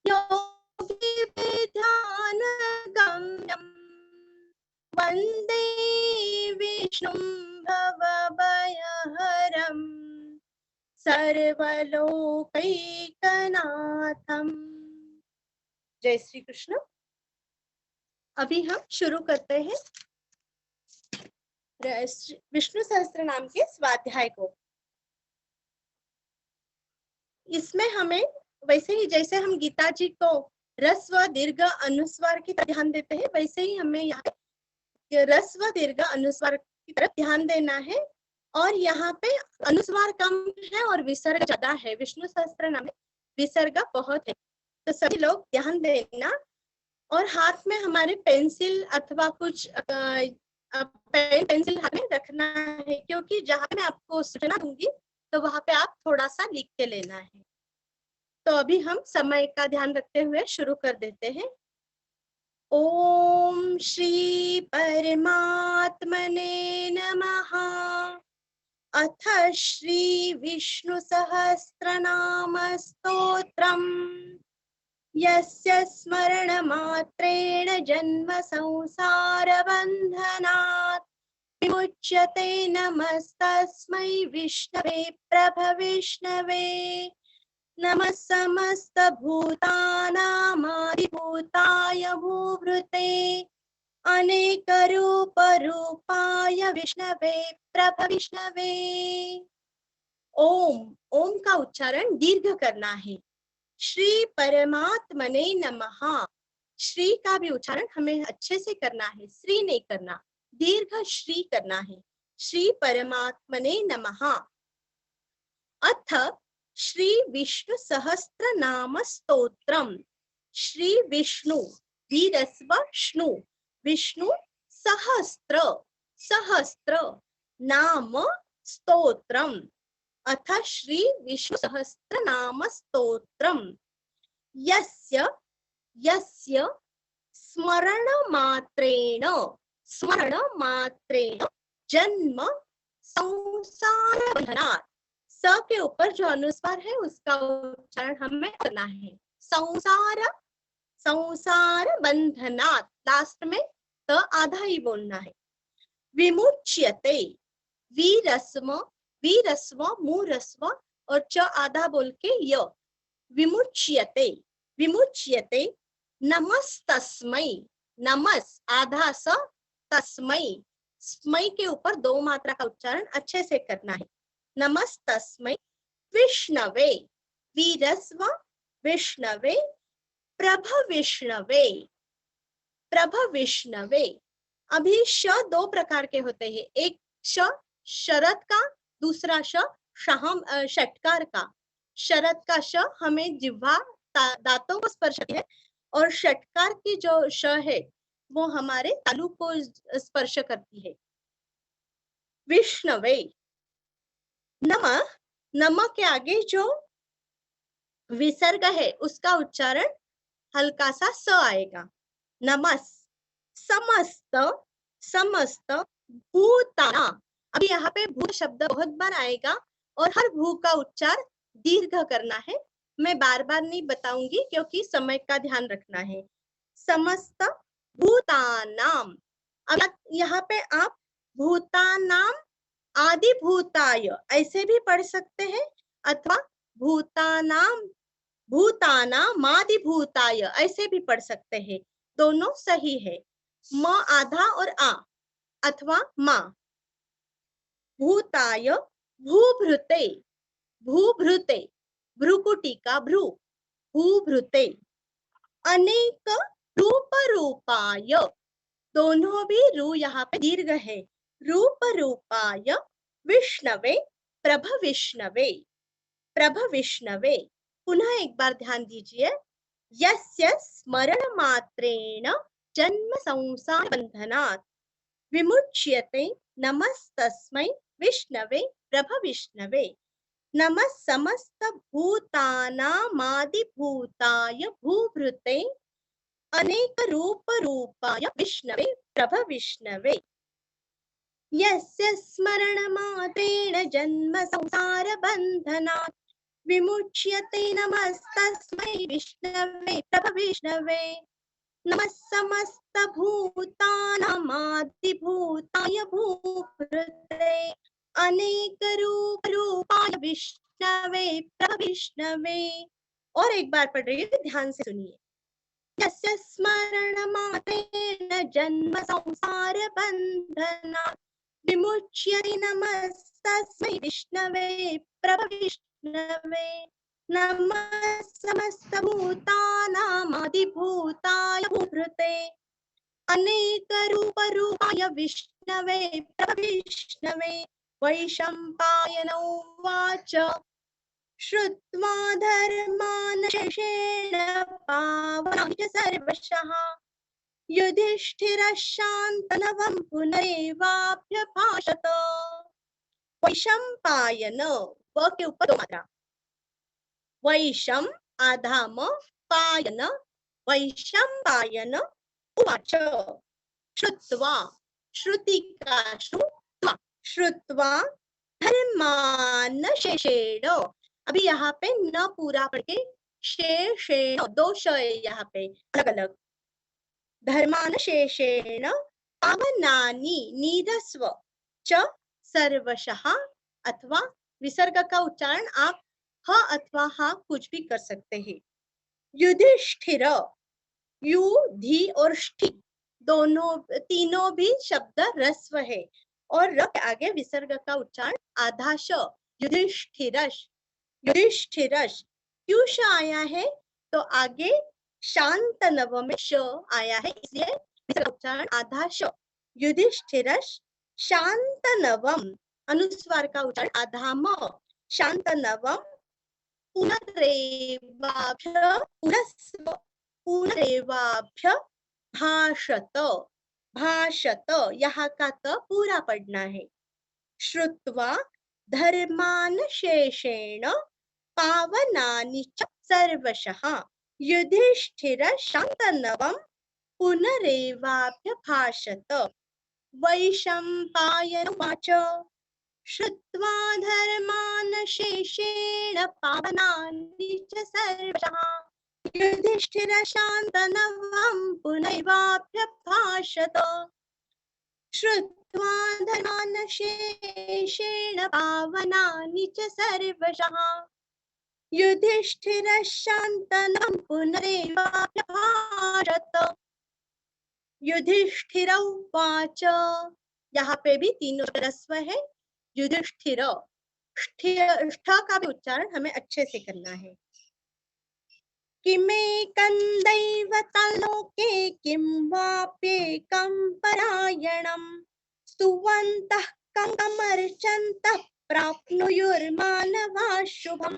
योगिभिर्ध्यानगम्यं वन्दे विष्णुं भवभयहरं सर्वलोकैकनाथम। जय श्री कृष्ण। अभी हम शुरू करते हैं विष्णु सहस्त्र नाम के स्वाध्याय को। इसमें हमें वैसे ही जैसे हम गीता जी को ह्रस्व दीर्घ अनुस्वार की तरफ ध्यान देते हैं, वैसे ही हमें यहाँ ह्रस्व दीर्घ अनुस्वार की तरफ ध्यान देना है। और यहाँ पे अनुस्वार कम है और विसर्ग ज्यादा है। विष्णु सहस्त्र नाम में विसर्ग बहुत है, तो सभी लोग ध्यान देना। और हाथ में हमारे पेंसिल अथवा कुछ पेंसिल हाथ में रखना है, क्योंकि जहाँ मैं आपको सूचना दूंगी तो वहां पे आप थोड़ा सा लिख के लेना है। तो अभी हम समय का ध्यान रखते हुए शुरू कर देते हैं। ओम श्री परमात्मने नमः। अथ श्री विष्णु सहस्रनाम स्तोत्रम् यस्य स्मरणमात्रेण जन्म संसार बन्धनात् विमुच्यते। नमस्तस्मै विष्णवे प्रभविष्णवे। नमः समस्त भूतानामादिभूताय भूभृते अनेक रूप रूपाय विष्णवे प्रभविष्णवे। ओम, ओम का उच्चारण दीर्घ करना है। श्री परमात्मने नमः, श्री का भी उच्चारण हमें अच्छे से करना है, श्री नहीं करना, दीर्घ श्री करना है। श्री परमात्मने नमः। अथ श्री विष्णु सहस्त्र नाम स्तोत्रम। श्री विष्णु वीरस्व श्नु, विष्णु सहस्त्र, सहस्त्र नाम स्तोत्रम। अथ श्री विष्णु सहस्त्र नाम स्तोत्रम यस्य, यस्य स्मरण मात्रेण, स्मरण मात्रेण जन्म संसार बंधनात्। स के ऊपर जो अनुस्वार है उसका उच्चारण हमें करना है। संसार, संसार बंधनात्, लास्ट में तो आधा ही बोलना है। विमुच्यते, वीरस्व, वीरस्व मूरस्व और च आधा बोल के य। विमुच्यते, विमुच्यते। नमस्तस्मै, नमस आधा स, तस्मै, स्मै के ऊपर दो मात्रा का उच्चारण अच्छे से करना है। नमस्तस्मै विष्णवे, वीरस्व विष्णवे प्रभविष्णवे, प्रभविष्णवे। अभी श दो प्रकार के होते हैं, एक श शरद का, दूसरा श षटकार का। शरद का श हमें जिह्वा दांतों को स्पर्श करती है और षटकार की जो श है वो हमारे तालु को स्पर्श करती है। विष्णवे। नमः, नमः के आगे जो विसर्ग है उसका उच्चारण हल्का सा स आएगा। नमस्, समस्त, समस्त भूताना। अभी यहाँ पे भूत शब्द बहुत बार आएगा और हर भू का उच्चार दीर्घ करना है। मैं बार बार नहीं बताऊंगी क्योंकि समय का ध्यान रखना है। समस्त भूतानाम। अब यहाँ पे आप भूतानाम आदि भूताय ऐसे भी पढ़ सकते हैं, अथवा भूतानाम भूतानामादि भूताय ऐसे भी पढ़ सकते हैं, दोनों सही है। म आधा और आ अथवा मा। भूताय भूभृते, भूभृते, भ्रुकुटी का भ्रू, भूभृते। अनेक रूप रूपाय, दोनों भी रू यहाँ पे दीर्घ है। रूप रूपाय विष्णवे प्रभविष्णवे, प्रभविष्णवे। पुनः एक बार ध्यान दीजिए। यस्य स्मरण मात्रेण जन्म संसार बंधनात् विमुच्यते। नमस्तस्मै विष्णवे प्रभविष्णवे। नमः समस्त भूतानामादिभूताय भूभृते अनेक रूप रूपाय विष्णवे प्रभ विष्णवे यस्य स्मरणमात्रेण जन्म संसार बन्धनात् विमुच्यते नमस्तस्मै विष्णवे प्रभ विष्णवे नमः समस्त भूतानामादिभूताय भूभृते अनेक रूप रूपाय विष्णवे प्रभ विष्णवे। और एक बार पढ़ रही हूँ, ध्यान से सुनिए। यस्य स्मरणमात्रेण जन्म संसार बन्धनात् विमुच्यते नमस्तस्मै विष्णवे प्रभ विष्णवे नमः समस्त भूतानामादिभूताय भूभृते अनेक रूप रूपाय विष्णवे प्रभ विष्णवे। वैशम्पायन उवाच श्रुत्वा धर्मान् शेषेण पावनानि च सर्वशः युधिष्ठिरः शान्तनवं पुनरेवाभ्यभाषत। वैशम्पायन, व के ऊपर दो मात्रा, वैशम आधाम पायन, वैशम्पायन उवाच श्रुत्वा, श्रुति का श्रुत्वा धर्मान शेषेण, अभी यहाँ पे न पूरा पढ़ के शेषेण, दो श यहाँ पे अलग अलग, धर्मान शेषेण पावनानि नीरस्व च सर्वशः, अथवा विसर्ग का उच्चारण आप ह अथवा हा कुछ भी कर सकते हैं। युधिष्ठिर, यु धी और ष्ठी दोनों तीनों भी शब्द रस्व है और र के आगे विसर्ग का उच्चारण आधा श, युधिष्ठिरश, युधिष्ठिरश। क्यों श आया है तो आगे शांत नव में श आया है, इसलिए विसर्ग उच्चारण आधा श। युधिष्ठिरश शांत नवम, अनुस्वार का उच्चारण आधा म, शांत नवम पुनरेवाभ्य पुनस्व पुनरेवाभ्य भाषत, भाषत यहाँ का त पूरा पढ़ना है। श्रुत्वा धर्मान शेषेण पावनानि च सर्वशः युधिष्ठिर शान्तनवं पुनरेवाभ्य भाषत। वैशम्पायन उवाच श्रुत्वा धर्मान शेषेण पावनानि च सर्वशः युधिष्ठिर शान्तनवं पुनरेवाभ्यभाषत। श्रुत्वा धर्मान शेषेण पावनानि च सर्वशः युधिष्ठिर शान्तनवं पुनरेवाभ्यभाषत। युधिष्ठिर उवाच, यहाँ पे भी तीनों रस्व है। युधिष्ठिर, ष्ठ का भी उच्चारण हमें अच्छे से करना है। किमेकं दैवतलोके किं वाप्येकं परायणं स्तुवन्तः कङ्कमर्चन्तः प्राप्नुयुर्मानवाः शुभम्।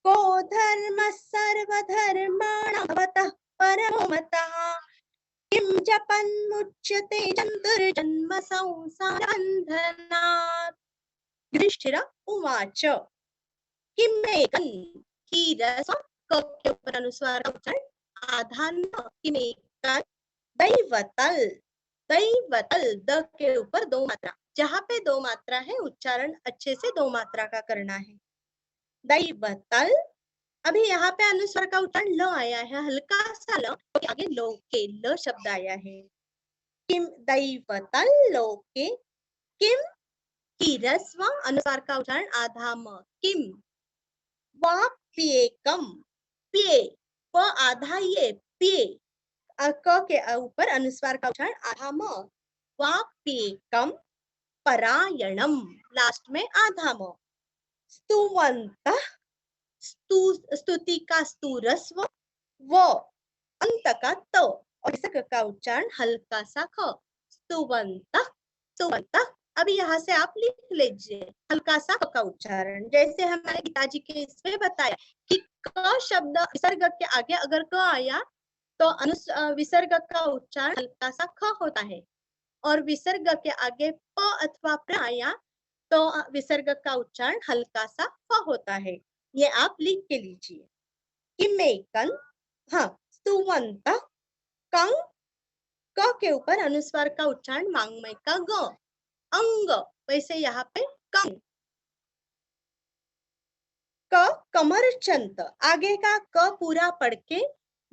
को धर्मः सर्वधर्माणां भवतः परमो मतः किं जपन्मुच्यते जन्तुर्जन्म संसारबन्धनात्। युधिष्ठिर उवाच किमेकं, कीरस क के ऊपर अनुस्वार का उच्चारण आधा न, किमेकं दैवतल, दैवतल द के ऊपर दो मात्रा, जहाँ पे दो मात्रा है उच्चारण अच्छे से दो मात्रा का करना है। दैवतल, अभी यहाँ पे अनुस्वार का उच्चारण ल आया है, हल्का सा ल, तो आगे लोके ल शब्द आया है। किम दैवतल लोके, किम कीरस्व अनुस्वार का उच्चारण आधा म, किम वाप्येकम, प्ये प आधा ये प्ये, क के ऊपर अनुस्वार का उच्चारण आधा म, वाप्येकम परायणम लास्ट में आधा म। स्तुवन्तः, स्तुति का स्तुरस्व व अंत का त और इसका का उच्चारण हल्का सा ख, स्तुवन्तः, स्तुवन्तः। अभी यहाँ से आप लिख लीजिए हल्का सा का उच्चारण, जैसे हमारे गीताजी के इसमें बताया कि क शब्द विसर्ग के आगे अगर क आया तो विसर्ग का उच्चारण हल्का सा ख होता है, और विसर्ग के आगे प अथवा प्र आया तो तो विसर्ग का उच्चारण हल्का सा फ होता है, ये आप लिख के लीजिए। किमेकन, हाँ, स्तुवंत, कंग, क के ऊपर अनुस्वार का उच्चारण वांग्मय का ग, अंग, वैसे यहाँ पे कंग। क कमरचंत, आगे का क पूरा पढ़ के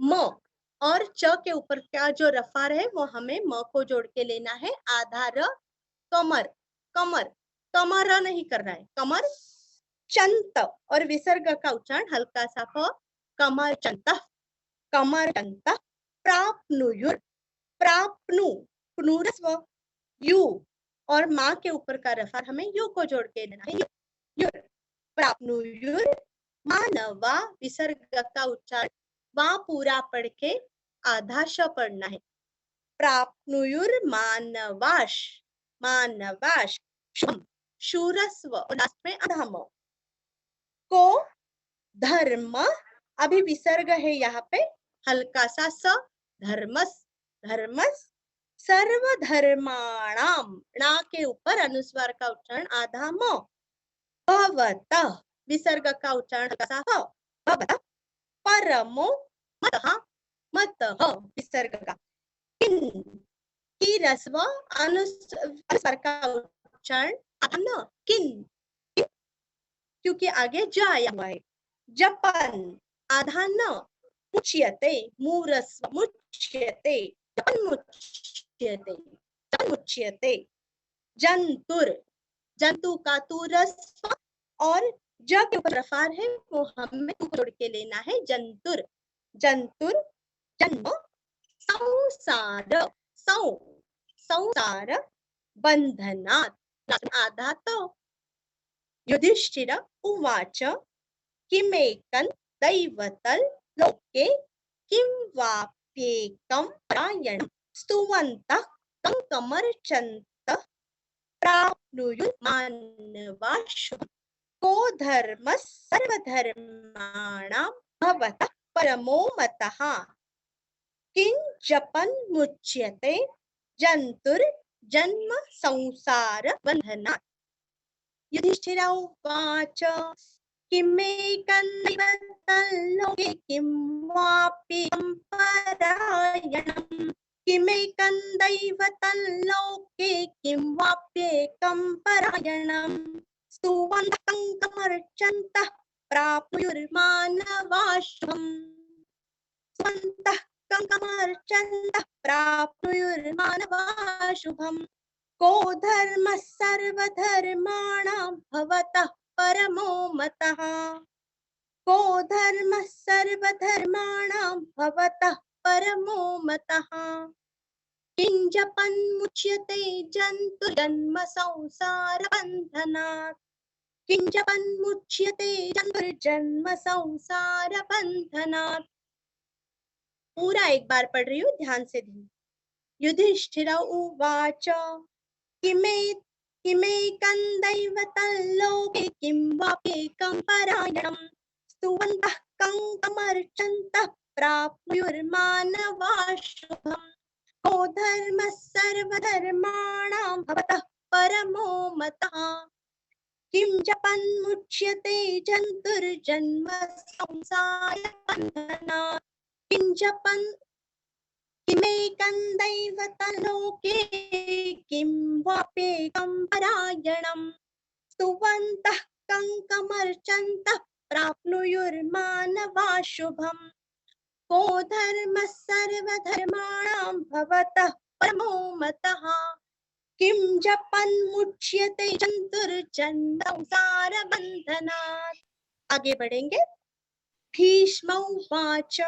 म और च के ऊपर का जो रफार है वो हमें म को जोड़ के लेना है। आधार कमर, कमर, कमर नहीं करना है, कमर चंत, और विसर्ग का उच्चारण हल्का सा फ, कमर चंत, कमर चंत। प्राप्नुयुर, प्राप्नु, प्नुरस्व यू, और माँ के ऊपर का रफार हमें यू को जोड़ के लेना है, युर, प्राप्नुयुर मानवा, विसर्ग का उच्चारण वा पूरा पढ़ के आधा श पढ़ना है। प्राप्नुयुर मानवाश, मानवाश, शूरस्व, लास्ट में आधा म। को धर्म, अभी विसर्ग है यहाँ पे हल्का सा स, धर्मस, धर्मस। सर्वधर्माणाम, णा के ऊपर अनुस्वार का उच्चारण आधा म। भवतः, विसर्ग का उच्चारण हल्का सा ह, भवतः। परमो मतः, मतः, विसर्ग का। किन, की रस्व, अनुस्वार का उच्चारण आधा न, किन, क्योंकि आगे ज आया हुआ है। जपन, आधा न, मुच्यते, मूरस्व, मुच्यते, जपन मुच्यते, जपन मुच्यते। जंतुर, जंतु का तुरस्व और ज के ऊपर रफार है वो हमें जोड़ के लेना है, जंतुर, जंतुर। जन्म, संसार, सौ, संसार, बंधनात्, आधा तो। युधिष्ठिर उवाच किमेकं दैवतल लोके किं वाप्येकं परायणं स्तुवन्तः कं कमर्चन्तः प्राप्नुयुः मानवाः। को धर्मः सर्वधर्माणां भवतः परमो मतः किं जपन् मुच्यते जन्तुर्जन्म संसार बन्धनात्। युधिष्ठिर उवाच किमेकं दैवतल्लोके किं वाप्येकं परायणं किमेकं दैवतल्लोके किं वाप्येकं परायणं स्तुवन्तः कमर्चन्तः प्राप्नुयुर्मानवाश्वम् स्तुवन्तः कमर्चन्तः प्राप्नुयुर्मानवाशुभम्। को धर्मः सर्वधर्माणां भवतः परमो मतः को धर्मः सर्वधर्माणां भवतः परमो मतः किं जपन् मुच्यते जन्तुर्जन्म संसार बन्धनात् किं जपन् मुच्यते जन्तुर्जन्म संसार बन्धनात्। पूरा एक बार पढ़ रही हूँ, ध्यान से दी। युधिष्ठिर उवाच किमेकं दैवतल्लोके किं वाप्येकं परायणं स्तुवन्तः कं कमर्चन्तः प्राप्नुयुर्मानवाशुभम्। को धर्मः सर्वधर्माणां भवतः परमो मतः किं जपन् मुच्यते जन्तुर्जन्म संसार बन्धनात् किं जपन् किमेकं दैवतल्लोके किं वाप्येकं परायणं स्तुवन्तः कं कमर्चन्तः प्राप्नुयुर्मानवाशुभम्। को धर्मः सर्वधर्माणां भवतः परमो मतः किं जपन् मुच्यते जन्तुर्जन्म संसार बन्धनात्। आगे बढ़ेंगे। भीष्म उवाच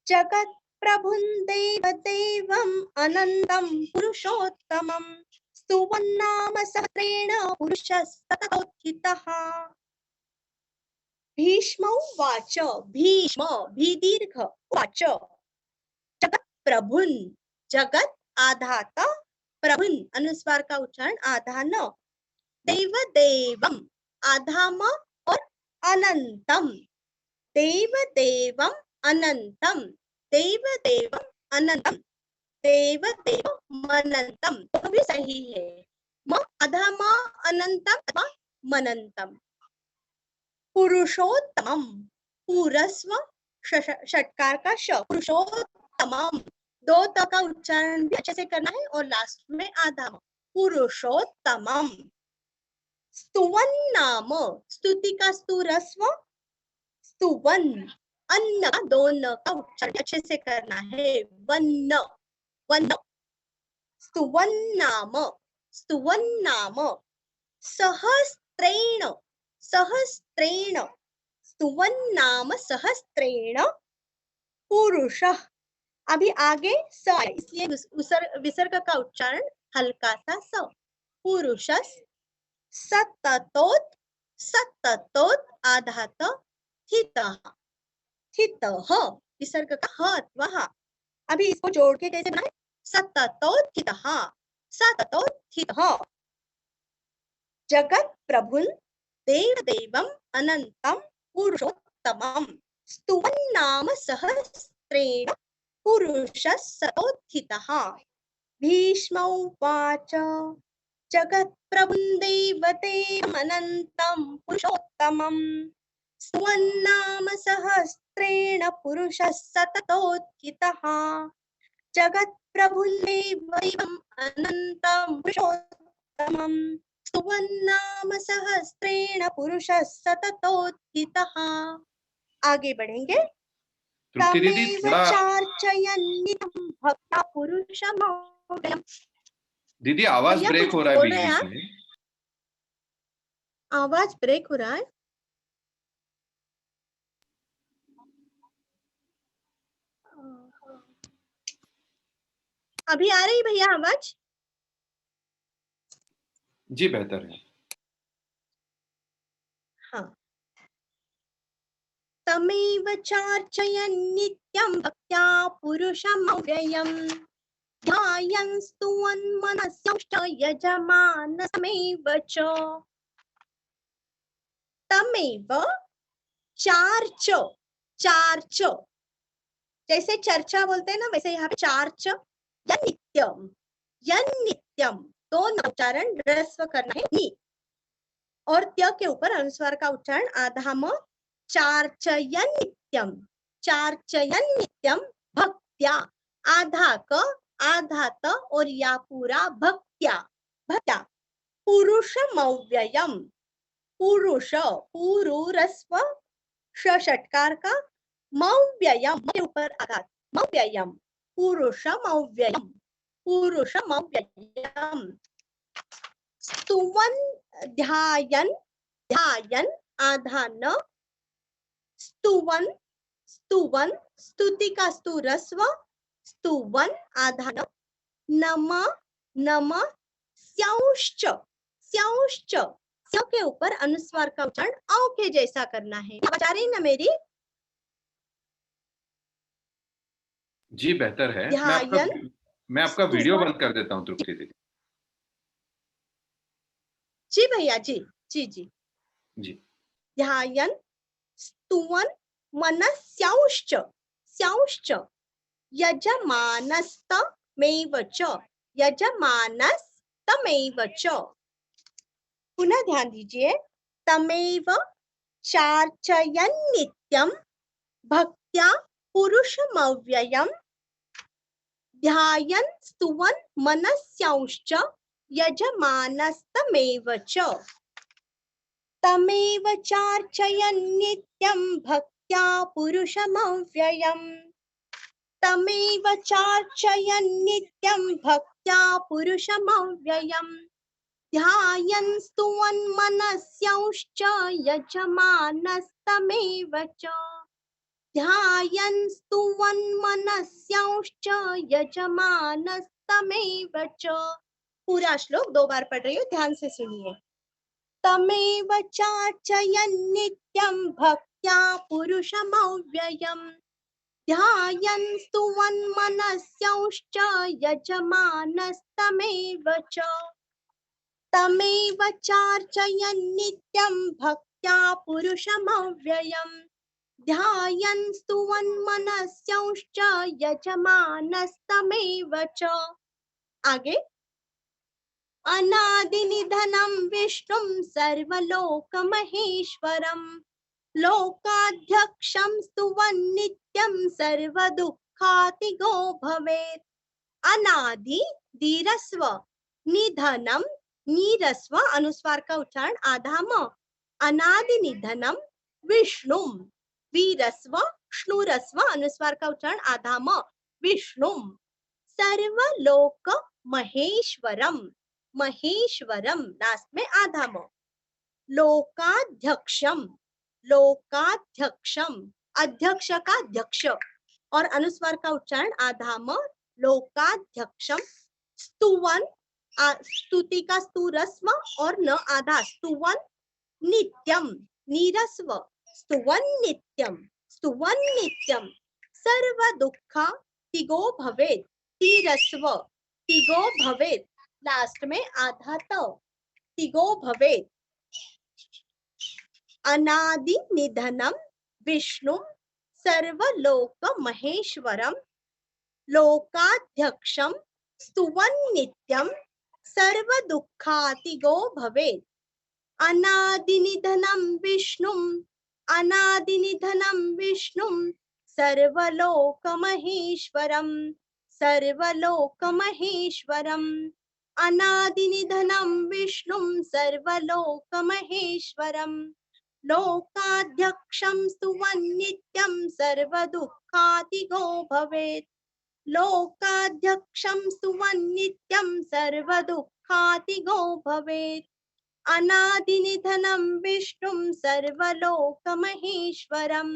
जगत् प्रभुं देवदेवम् अनन्तं पुरुषोत्तमं स्तुवन्नाम सहस्रेण पुरुषस्ततोत्थितः। भीष्म उवाच, भीष्म भी दीर्घ, उवाच जगत् प्रभुं, जगत आधा त, प्रभुं अनुस्वार का उच्चारण आधा न, देव देवम आधा म और अनंतम, देव देवम अनंतम, देव देवम अनंतम, देव देवम अनंतम, तो भी सही है। म अधम अनंतम अथवा मनंतम। पुरुषोत्तमम, पूरस्व षटकार का श, पुरुषोत्तमम, दो त का उच्चारण भी अच्छे से करना है और लास्ट में आधम, पुरुषोत्तमम। स्तुवन नाम, स्तुति का स्तु रस्व, स्तुवन, अन्न का दो न का उच्चारण अच्छे से करना है, वन्न, वन्न। स्तुवन नाम, स्तुवन नाम, सहस्त्रेण, सहस्त्रेण, स्तुवन नाम सहस्त्रेण, पुरुषः। अभी आगे स है, इसलिए विसर्ग का उच्चारण हल्का सा स, पुरुषस्, सततोत, सततोत आधात थितः, थितः, विसर्ग का ह अथवा हा। अभी इसको जोड़ के कैसे बनाए, सततोत थितः, सततोत थितः। जगत प्रभुन देव देवम अनंतम पुरुषोत्तमम, स्तुवन नाम सहस्त्रेण पुरुषः सतोत्थितः। भीष्म उवाच जगत प्रभुं देवदेवम् अनंतं पुरुषोत्तमं, स्तुवन नाम सहस्त्रेण पुरुषः सततोत्थितः। जगत प्रभुं देवदेवम् अनंतं पुरुषोत्तमं, स्तुवन नाम सहस्त्रेण पुरुषः सततोत्थितः। आगे बढ़ेंगे। तृप्ति दीदी तमेव थोड़ा, चार्चयन्नितं भक्ता पुरुषमव्ययम्। दीदी आवाज भैया ब्रेक कुछ हो रहा है बोल बीच रहे हैं बीच आप? में। आवाज ब्रेक हो रहा है। अभी आ रही भैया आवाज? जी बेहतर है। हाँ। तमेव चार्चयन् नित्यं भक्त्या पुरुषमव्ययम्, ध्यायन् स्तुवन् मनस्यंश्च यजमानसमेव च। तमेव चार्च, चार्च, जैसे चर्चा बोलते हैं ना, वैसे यहाँ पे चार्च, यन्नित्यम, यन्नित्यम, दोनों उच्चारण ह्रस्व करना है नि, और त्य के ऊपर अनुस्वार का उच्चारण आधाम, चार्चयन् नित्यम, चार्चयन् नित्यम भक्त्या, आधा क आधा त और या पूरा भक्त्या, भक्त्या। पुरुषमव्ययम्, पुरुष, पुरुरस्व षटकार का, मव्ययम् के ऊपर आघात, मव्ययम्, पुरुषमव्ययम्, पुरुषमव्ययम्। स्तुवन, ध्यायन्, ध्यायन् आधा न, स्तुवन, स्तुवन, स्तुति का स्तु रस्व, स्तुवन आधा न, नम, नम, स्यौश्च, स्यौश्च, स्यौ के ऊपर अनुस्वार का उच्चारण औ के जैसा करना है। आवाज आ रही ना मेरी? जी बेहतर है। ध्यायन, मैं आपका वीडियो स्तुवन, बंद कर देता हूँ तृप्ति दीदी। जी भैया, जी जी जी। जी ध्यायन, स्तुवन, मनस्यौश्च, स्यौश्च, यजमानस्तमेव च, यजमानस्तमेव च। पुनः ध्यान दीजिए। तमेव चार्चयन् नित्यं भक्त्या पुरुषमव्ययम्, ध्यायन् स्तुवन् मनस्यंश्च यजमानस्तमेव च। तमेव चार्चयन् नित्यं भक्त्या पुरुषमव्ययम्, तमेव चार्चयन् नित्यं भक्त्या पुरुषमव्ययम्, ध्यायन् स्तुवन् मनस्यंश्च यजमानस्तमेव च, ध्यायन् स्तुवन् मनस्यंश्च यजमानस्तमेव च। पूरा श्लोक 2 बार पढ़ रही हूँ, ध्यान से सुनिए। तमेव चार्चयन् नित्यं भक्त्या पुरुषमव्ययम्, ध्यायन् स्तुवन् मनस्यंश्च यजमानस्तमेव च। तमेव चार्चयन् नित्यं भक्त्या पुरुषमव्ययम्, ध्यायन् स्तुवन् मनस्यंश्च यजमानस्तमेव च। आगे। अनादिनिधनं विष्णुं सर्वलोकमहेश्वरं लोकाध्यक्षं स्तुवन्नित्यं सर्वदुःखातिगो भवेत्। अनादि दीरस्व निधनम नीरस्व अनुस्वार का उच्चारण आधा म। अनादि निधनम विष्णुम वीरस्व श्नुरस्व अनुस्वार का उच्चारण आधा म विष्णुम सर्वलोक महेश्वरम महेश्वरम लास्ट में आधा म। लोकाध्यक्षम लोकाध्यक्षम अध्यक्ष का अध्यक्ष और अनुस्वार का उच्चारण आधा म लोकाध्यक्षम स्तुवन स्तुति का स्तुरस्व और न आधा स्तुवन नित्यम नीरस्व स्तुवन नित्यम सर्व दुःख तिगो भवेत् तीरस्व तिगो भवेत् लास्ट में आधा त तिगो भवेत्। अनादि निधनम विष्णु सर्वलोक महेश्वरम लोकाध्यक्षम स्तुवन्नित्यं सर्वदुःखातिगो भवेत्। अनादिनिधनं विष्णुं सर्वलोकमहेश्वरं अनादिनिधनं विष्णुं सर्वलोकमहेश्वरं लोकाध्यक्षं स्तुवन्नित्यं सर्वदुःखातिगो भवेत्। लोकाध्यक्षं स्तुवन्नित्यं सर्वदुःखातिगो भवेत्। अनादिनिधनं विष्णुं सर्वलोकमहेश्वरं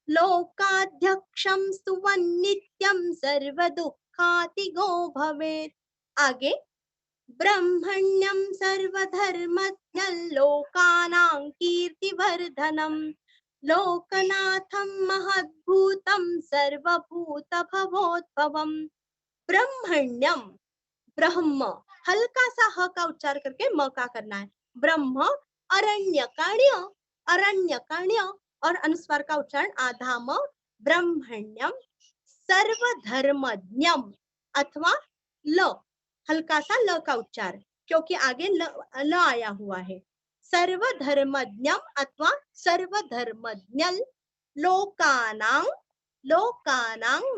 लोकाध्यक्षं स्तुवन्नित्यं सर्वदुःखातिगो भवेत्। आगे ब्रह्मण्यं सर्वधर्मज्ञं लोकानां कीर्तिवर्धनं लोकनाथं महद्भूतं सर्वभूतभवोद्भवं ब्रह्मण्यम ब्रह्म हल्का सा ह का उच्चार करके म का करना है। ब्रह्म अरण्यकाण्य और अनुस्वार का उच्चारण आधा म ब्रह्मण्यम सर्वधर्मज्ञम अथवा ल हल्का सा ल का उच्चार क्योंकि आगे ल आया हुआ है। सर्वधर्मज्ञम अथवा सर्वधर्मज्ञल लोकानां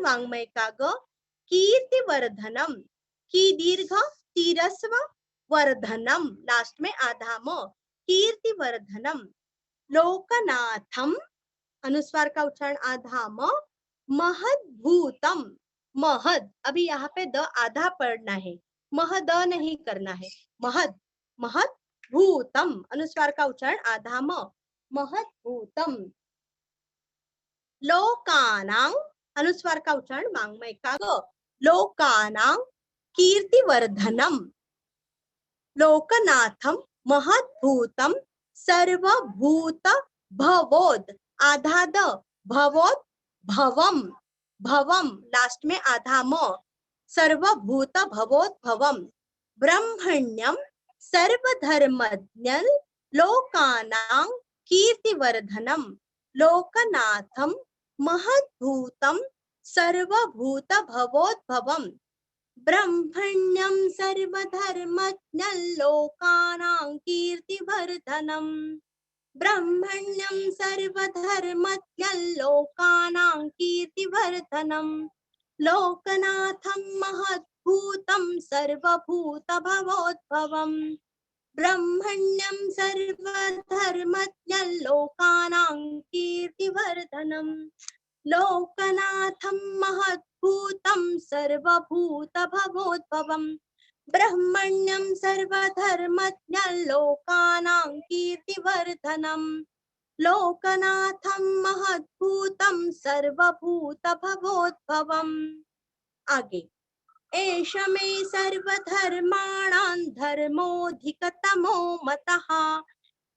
वांग्मय का ग कीर्तिवर्धनम की दीर्घ तीरस्व वर्धनम लास्ट में आधा म कीर्तिवर्धनम लोकनाथम अनुस्वार का उच्चारण आधा म महद्भूतम महद अभी यहाँ पे द आधा पढ़ना है महद नहीं करना है महद्भूतम अनुस्वार का उच्चारण आधा म महद्भूतम लोकानां अनुस्वार का उच्चारण वांग्मय का ग लोकानां कीर्तिवर्धनम लोकनाथम महद्भूतम सर्वभूत भवोद आधा द भवोद भवम लास्ट में आधा म सर्वभूत भवोद भवम ब्रह्मण्यम सर्वधर्मज्ञ लोकानां कीर्तिवर्धनम लोकनाथम महद्भूतम सर्वभूत भवोद्भवम ब्रह्मण्यं सर्वधर्मज्ञ लोकानां कीर्तिवर्धनम ब्रह्मण्यं सर्वधर्मज्ञ लोकानां कीर्तिवर्धनम लोकनाथं महद्भूतं सर्वभूत भवोद्भवम ब्रह्मण्यं सर्वधर्मज्ञ लोकानां कीर्तिवर्धनम लोकनाथं महद्भूतं सर्वभूत भवोद्भवम ब्रह्मण्यं सर्वधर्मज्ञ लोकानां कीर्तिवर्धनम लोकनाथं महद्भूतं सर्वभूत भवोद्भवम। आगे एष मे सर्वधर्माणां धर्मोऽधिकतमो मतः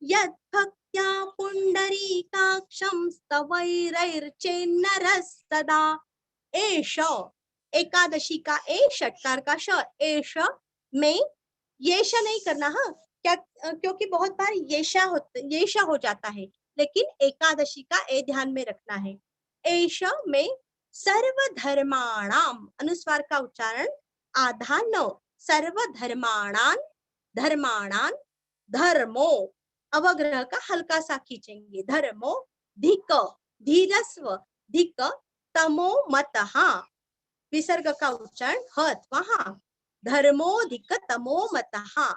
यद्भक्त्या पुंडरीकाक्षं स्तवैरैर्चेन्नरः सदा। एष एकादशी का ए षटकार का श एष में येष नहीं करना हाँ क्या क्योंकि बहुत बार येषा हो जाता है लेकिन एकादशी का ए ध्यान में रखना है। एष में सर्वधर्माणाम अनुस्वार का उच्चारण आधा न सर्वधर्माणां धर्माणान, धर्मो, अवग्रह का हल्का सा खींचेंगे, धर्मो धिक, धीरस्व धिक, तमो मतः, विसर्ग का उच्चारण ह अथवा हा, धर्मोधिक तमो मतः,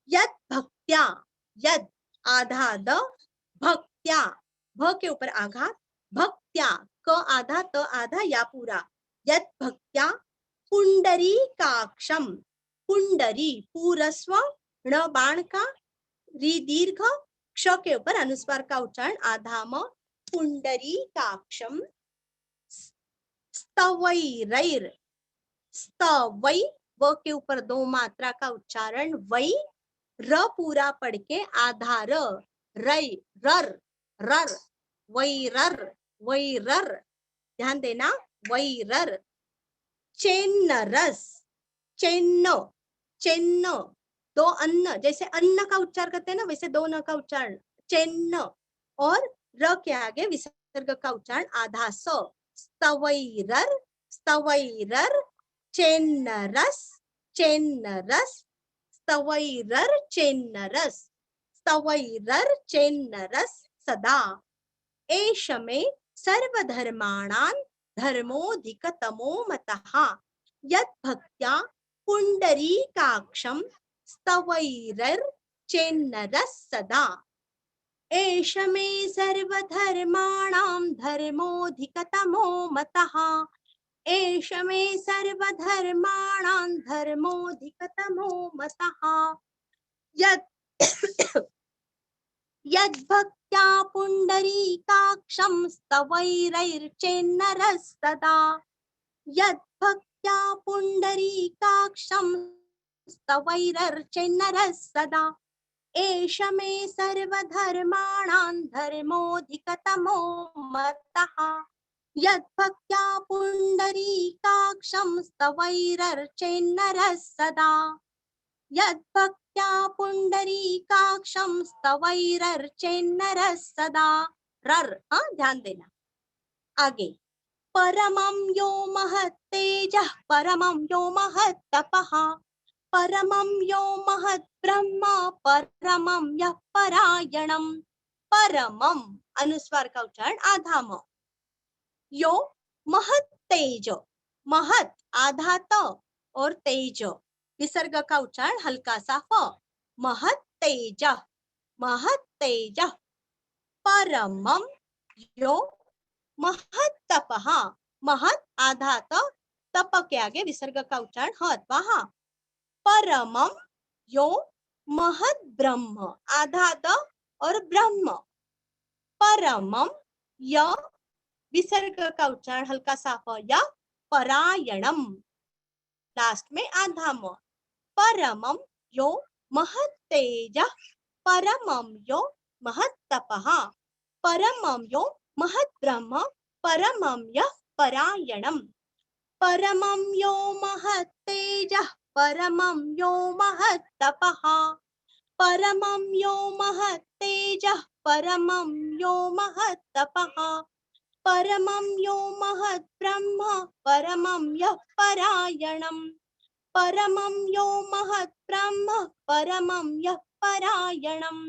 यद भक्त्या, यद आधा द, भक्त्या, भ के ऊपर आघात, भक्त्या, क आधा त आधा या पूरा, यद भक्त्या पुंडरीकाक्षम, पुंडरी पूरस्व, ण बाण का, री दीर्घ, क्ष के ऊपर अनुस्वार का उच्चारण आधा म, पुंडरीकाक्षम, स्तवैरैर, स्तवै, व के ऊपर दो मात्रा का उच्चारण वै, र पूरा पढ़ के आधार, रै, रर, रर, वैरर, वैरर, ध्यान देना, वैरर, चेन्नरस, चेन्न, चेन्न, दो अन्न, जैसे अन्न का उच्चार करते हैं ना वैसे दो न का उच्चारण, चेन्न, और र के आगे विसर्ग का उच्चारण आधा स, स्तवैरर, स्तवैरर, चेन्नरस, चेन्नरस, स्तवैरर चेन्नरस, स्तवैरर चेन्नरस सदा, एष मे सर्वधर्माणां धर्मोऽधिकतमो मतः, यत् भक्त्या पुंडरीकाक्षं स्तवैरर चेन्नरस सदा, एष मे सर्वधर्माणां धर्मोऽधिकतमो मतः, एष मे सर्वधर्माणां धर्मोऽधिकतमो मतः, यद्भक्त्या पुंडरीकाक्षं स्तवैरैर्चेन्नरस्तदा, यद्भक्त्या पुंडरीकाक्षं स्तवैरैर्चेन्नरस्तदा, एष मे सर्वधर्माणां धर्मोऽधिकतमो मतः, यद्भक्त्या पुंडरीकाक्षं स्तवैरर्चेन्नरस्तदा, यद्भक्त्या पुंडरीकाक्षं स्तवैरर्चेन्नरस्तदा, रर, ध्यान देना, आगे, परमं यो महत्तेजः, परमं यो महत्तपः, परमं यो महद्ब्रह्म, परमं यः परायणम्, परमं, अनुस्वार का उच्चारण आधा म, यो महत तेज, महत आधा त और तेज, विसर्ग का उच्चारण हल्का सा फ, महत तेज, महत तेज, परमं यो महत तपः, महत आधा त, तप के आगे विसर्ग का उच्चारण ह अथवा हा, परमं यो महत ब्रह्म, आधा द और ब्रह्म, परमं य, विसर्ग का उच्चारण हल्का सा फ, या परायणम, लास्ट में आधा म, परमं यो महत तेज, परमं यो महत तपः, परमं यो महत ब्रह्म, परमं यः परायणम, परमं यो महत तेज, परमं यो महत तपः, परमं यो महत तेज, परमं यो महत तपः, परमं यो महत् ब्रह्म, परमं यः परायणम्, परमं यो महत् ब्रह्म, परमं यः परायणम्,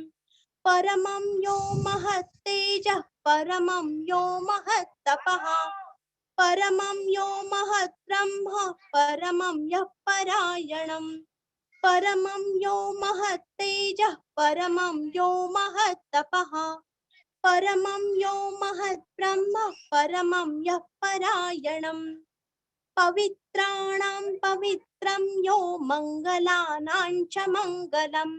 परमं यो महत् तेजः, परमं यो महत् तपः, परमं यो महत् ब्रह्म, परमं यः परायणम्, परमं यो महत् तेजः, परमं यो महत् तपः, परमं यो महत् ब्रह्म, परमं यः परायणम्, पवित्राणां पवित्रं यो मंगलानां च मंगलम्,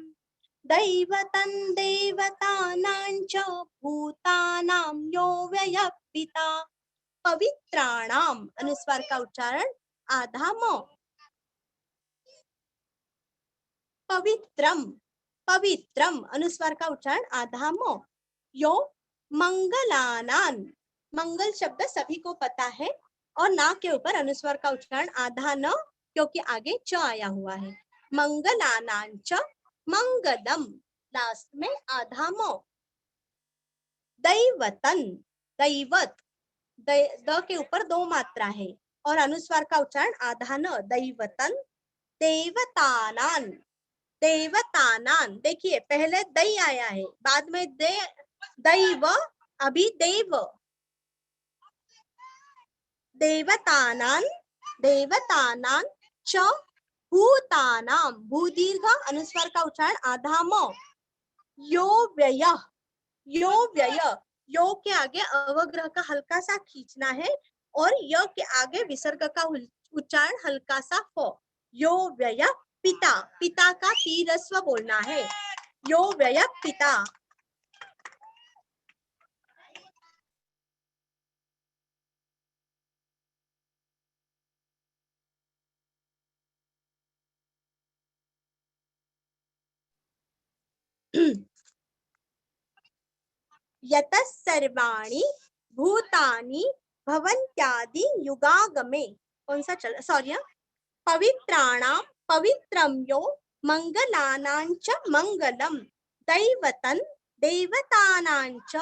दैवतं देवतानां च भूतानां यो व्ययः पिता, पवित्राणां, अनुस्वार का उच्चारण आधा म, पवित्रम, पवित्रम, अनुस्वार का उच्चारण आधा म, यो मंगलानान, मंगल शब्द सभी को पता है और ना के ऊपर अनुस्वार का उच्चारण आधा न, क्योंकि आगे च आया हुआ है, मंगलानां च मंगलम, लास्ट में आधा म, दैवतन, दैवत, द के ऊपर दो मात्रा है और अनुस्वार का उच्चारण आधा न, दैवतन, देवतानान, देवतानां, देखिए पहले दै आया है, बाद में दैव, अभी देव। देवतानां, देवतानां च भूतानां, भू दीर्घ अनुस्वार का उच्चारण आधा म। यो व्यय, यो व्यय, यो के आगे अवग्रह का हल्का सा खींचना है और य के आगे विसर्ग का उच्चारण हल्का सा फ। यो व्यय पिता, पिता का पीरस्व बोलना है, यो व्यय पिता। यतः सर्वाणि भूतानि भवन्त्यादि युगागमे, कौन सा चल, सॉरी, पवित्राणां पवित्रं यो मंगलानां च मंगलम, दैवतं देवतानां च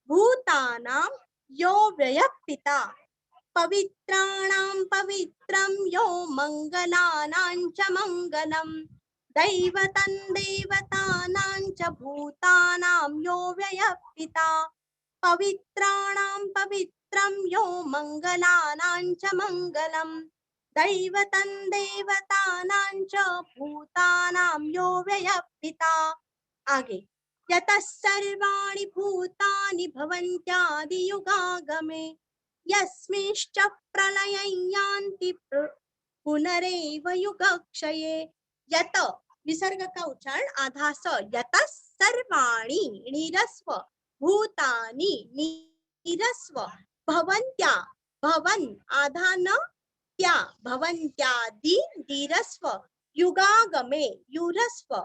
भूतानां यो व्ययः पिता। पवित्राणां पवित्रं यो मंगलानां च मंगलम, दैवतं देवतानां च भूतानां यो व्ययः पिता। पवित्राणां पवित्रं यो मंगलानां च मंगलम, दैवतं देवतानां च भूतानां यो व्ययः पिता। आगे, यतः सर्वाणि भूतानि भवन्त्यादि युगागमे, यस्मिंश्च प्रलयं यान्ति पुनरेव युगक्षये। यत विसर्ग का उच्चारण आधा स, यतः सर्वाणि नीरस्व, भूतानि नीरस्व, भवन्त्या, भवन आधा न त्या, भवन्त्यादि दीरस्व, युगागमे यूरस्व,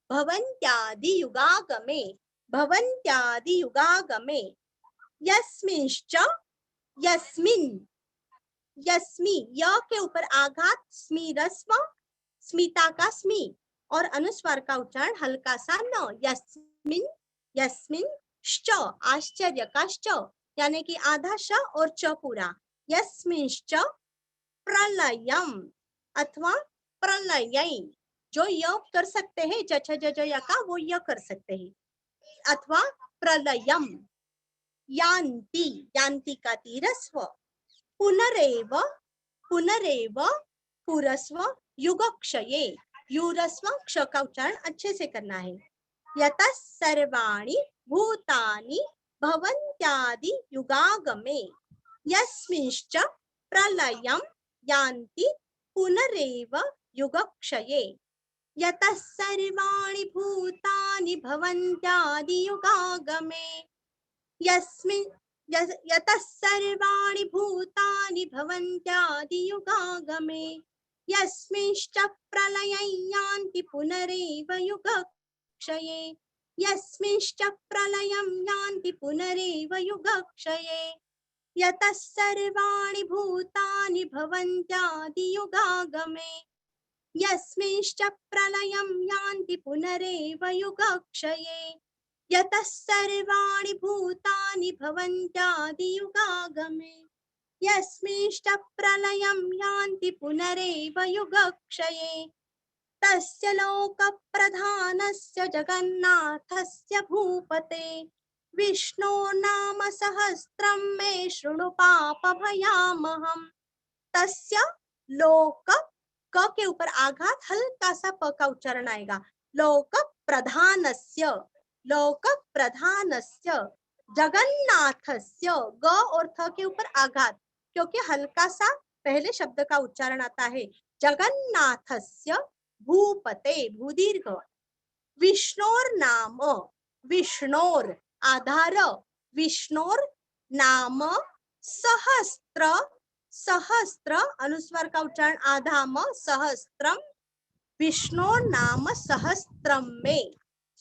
भवन्त्यादि युगागमे, भवन्त्यादि युगागमे। यस्मिंश्च, यस्मिन्, यस्मि, य के ऊपर आघात, स्मी रस्व, स्मिता का स्मी और अनुस्वार का उच्चारण हल्का सा न, यस्मिन्, यस्मिन् श्च, आश्चर्य का श्च, यानी कि आधा श और च पूरा, यस्मिंश्च प्रलयम अथवा प्रलयै, जो य कर सकते हैं जछ जज य का वो य कर सकते हैं, अथवा प्रलयम। यान्ति, यान्ति का तीरस्व, पुनरेव, पुनरेव पुरस्व, युगक्षये, यूरस्व क्ष का उच्चारण अच्छे से करना है। यतः सर्वाणि भूतानि भवन्त्यादि युगागमे, यस्मिंश्च प्रलयं यान्ति पुनरेव युगक्षये। यतः सर्वाणि भूतानि भवन्त्यादि युगागमे, यस्मिन्, यतः सर्वाणि भूतानि भवन्त्यादि युगागमे, यस्मिंश्च प्रलयं यान्ति पुनरेव युगक्षये, यस्मिंश्च प्रलयं यान्ति पुनरेव युगक्षये। यतः सर्वाणि भूतानि भवन्त्यादि युगागमे, यस्मिंश्च प्रलयं यान्ति पुनरेव युगक्षये। यतः सर्वाणि भूतानि भवन्त्यादि युगागमे, यस्मिंश्च प्रलयं यान्ति पुनरेव युगक्षये। तस्य लोकप्रधानस्य जगन्नाथस्य भूपते, विष्णोर्नाम सहस्रं मे शृणु पापभयामहम्। तस्य लोक, क के ऊपर आघात हल्का सा प का उच्चारण आएगा, लोक प्रधानस्य, लोक प्रधानस्य, जगन्नाथस्य, ग और थ के ऊपर आघात, क्योंकि हल्का सा पहले शब्द का उच्चारण आता है, जगन्नाथस्य भूपते, भूदीर्घ। विष्णोर नाम, विष्णोर आधार, विष्णोर नाम सहस्त्र, सहस्त्र अनुस्वार का उच्चारण आधा म, सहस्त्रम, विष्णोर नाम सहस्त्रम में,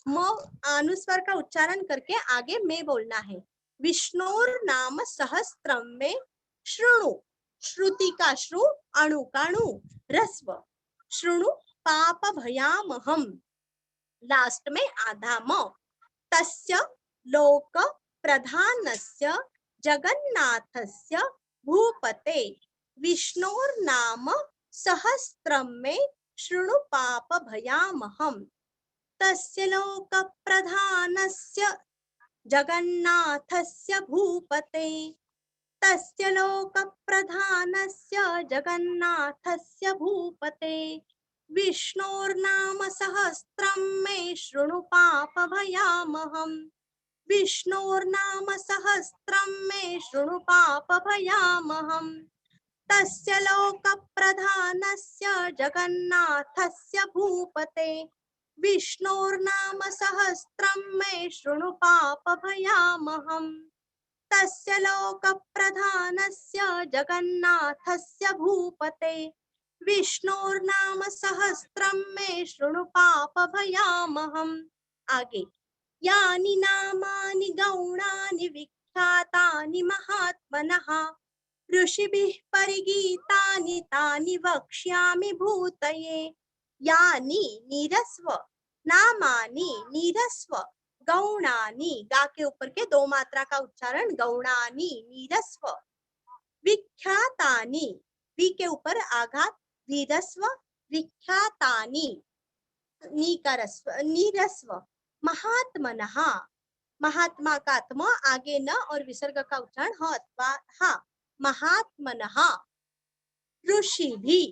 म अनुस्वार का उच्चारण करके आगे में बोलना है। विष्णोर नाम सहस्त्रम में शृणु, श्रुति का श्रु, अणु का णु, रस्व, शृणु पाप भयामहम, लास्ट में आधा म। तस्य लोक प्रधानस्य जगन्नाथस्य भूपते, विष्णोर नाम सहस्त्रम में शृणु पाप भयामहम। तस्य लोकप्रधानस्य जगन्नाथस्य भूपते तस्य लोकप्रधानस्य जगन्नाथस्य भूपते विष्णोर्नाम सहस्रं मे शृणु पापभयामहम् विष्णोर्नाम सहस्रं मे शृणु पापभयामहम् तस्य लोकप्रधानस्य जगन्नाथस्य भूपते विष्णोर्नाम सहस्रं मे शृणु पापभयामहम् तस्य लोकप्रधानस्य जगन्नाथस्य भूपते विष्णोर्नाम सहस्रं मे शृणु पापभयामहम् आगे यानि नामानि गौणानि विख्यातानि महात्मनः ऋषिभिः परिगीतानि तानि वक्ष्यामि भूतये यानि नीरस्व नामानि नीरस्व गौणानि गा के ऊपर के दो मात्रा का उच्चारण गौणानि नीरस्व विख्यातानि वी के ऊपर आघात वीरस्व विख्यातानि नी का रस्व नीरस्व महात्मनः महात्मा का आत्मा आगे न और विसर्ग का उच्चारण ह अथवा हा महात्मनः ऋषि भी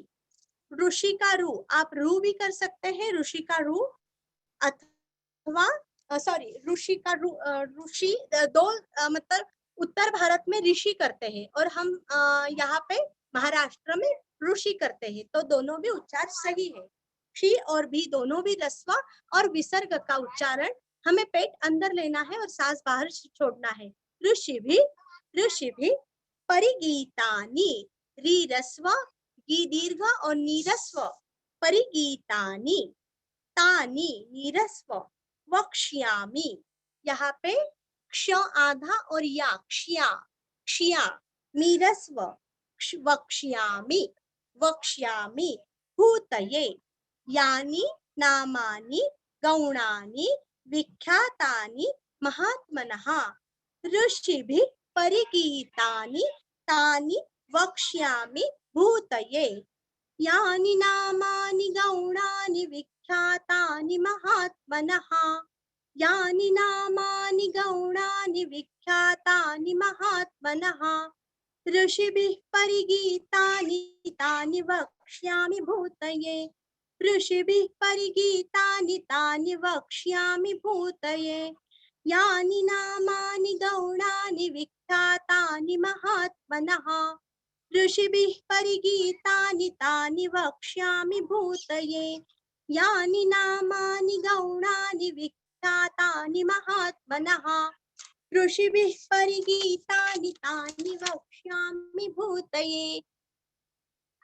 ऋषि का रू आप रू भी कर सकते हैं ऋषि का रू अथवा सॉरी ऋषि का रू ऋषि दो मतलब उत्तर भारत में ऋषि करते हैं और हम यहाँ पे महाराष्ट्र में ऋषि करते हैं तो दोनों भी उच्चार सही है शी और भी दोनों भी रस्व और विसर्ग का उच्चारण हमें पेट अंदर लेना है और सांस बाहर छोड़ना है ऋषि भी परिगीतानि री रस्व गी दीर्घ और नीरस्व परिगीतानि तानि नीरस्व वक्ष्यामि यहाँ पे क्ष आधा और या क्ष्या नीरस्व वक्ष्यामि भूतये यानि नामानि गौणानि विख्यातानि महात्मनः ऋषिभिः परिगीतानि तानि वक्ष्यामि भूतये यानि नामानि गौणानि विख्यातानि महात्मनः यानि नामानि गौणानि विख्यातानि महात्मनः ऋषिभिः परिगीतानि तानि वक्ष्यामि भूतये ऋषिभिः परिगीतानि तानि वक्ष्यामि भूतये यानि नामानि गौणानि विख्यातानि महात्मनः ऋषिभिः परिगीतानि तानि वक्ष्यामि भूतये यानि नामानि गौणानि विख्यातानि महात्मनः ऋषिभिः परिगीतानि तानि वक्ष्यामि भूतये।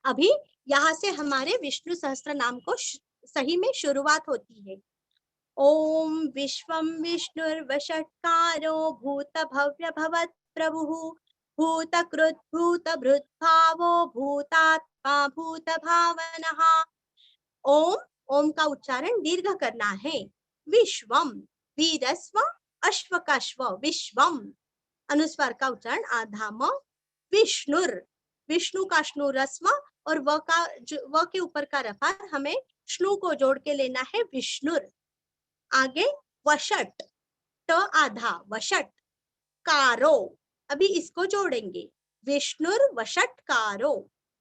अभी यहाँ से हमारे विष्णु सहस्त्र नाम को सही में शुरुआत होती है। ओम विश्वं विष्णुर्वषट्कारो भूत भव्य भवत् प्रभुः भूतकृत् भूतभृत् भावो भूतात्मा भूत भावनः। ओम ओम का उच्चारण दीर्घ करना है। विश्वम वीरस्व अश्व का श्व विश्वम अनुस्वार का उच्चारण आधा म। विष्णुर विष्णु का श्नु रस्व और व के ऊपर का रफा हमें श्नु को जोड़ के लेना है विष्णुर। आगे वषट ट आधा वषट कारो अभी इसको जोड़ेंगे विष्णुर वषटकारो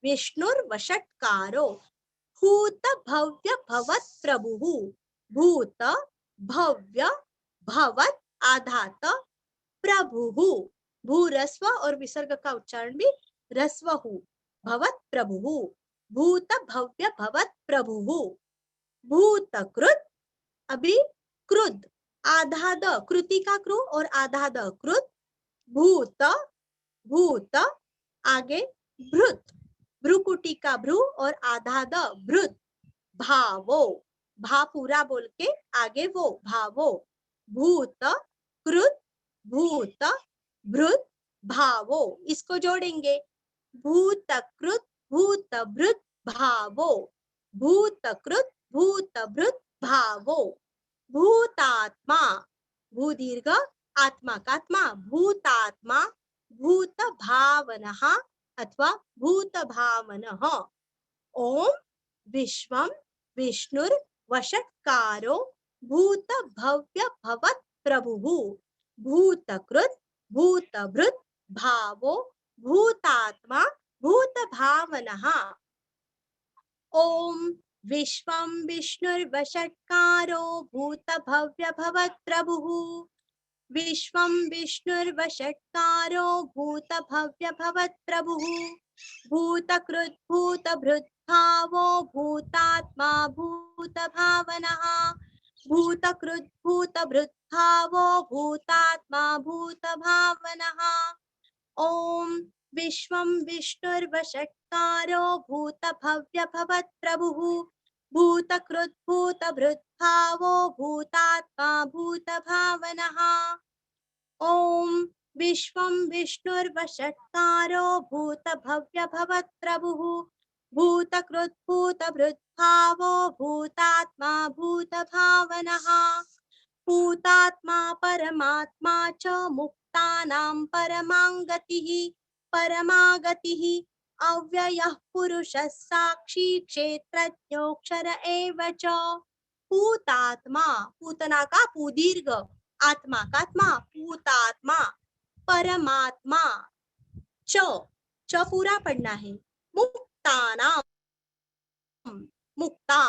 विष्णुर वषटकारो भूत भव्य भवत् प्रभुः भूत भव्य भवत् आधात प्रभुः भूरस्व और विसर्ग का उच्चारण भी रस्व भवत् प्रभुः भूत भव्य भवत् प्रभुः भूतकृत अभी क्रुद आधा द कृति का कृ और आधा द कृत भूत भूत आगे भृत भ्रुकुटी का भ्रु और आधा द भृत भावो भा पूरा बोल के आगे वो भावो भूत कृत भूत भृत भावो इसको जोड़ेंगे भूतकृत भूतभृत भावो भूतकृत भूतभृत भावो भूतात्मा भू दीर्घ आत्मा का आत्मा भूतात्मा भूत भावनः अथवा भूत भावनः। ओम विश्वम विष्णुर वषट्कारो भूत भव्य भवत् प्रभुः भूतकृत भूतभृत भावो भूतात्मा भूतभावनः। ओम विश्वं विष्णुर्वषट्कारो भूतभव्य भवत् प्रभुः विश्वं विष्णुर्वषट्कारो भूतभव्य भवत् प्रभुः भूतकृत भूतभृत भावो भूतात्मा भूतभावनः भूतकृत भूतभृत भावो भूतात्मा भूतभावनः। ओम विश्वं विष्णुर्वषट्कारो भूतभव्य भवत् प्रभुः भूतकृत भूतभृत भावो भूतात्मा भूतभावनः। ओम विश्वं विष्णुर्वषट्कारो भूतभव्य भवत् प्रभुः भूतकृत भूतभृत भावो भूतात्मा भूतभावनः। भूतात्मा परमात्मा च मुक्तानां परमागतिः अव्ययः पुरुषः साक्षी क्षेत्रज्ञोऽक्षर एव च। भूतात्मा पूतना का पूदीर्घ आत्मा का आत्मा भूतात्मा परमात्मा च पूरा पढ़ना है मुक्तानाम मुक्ता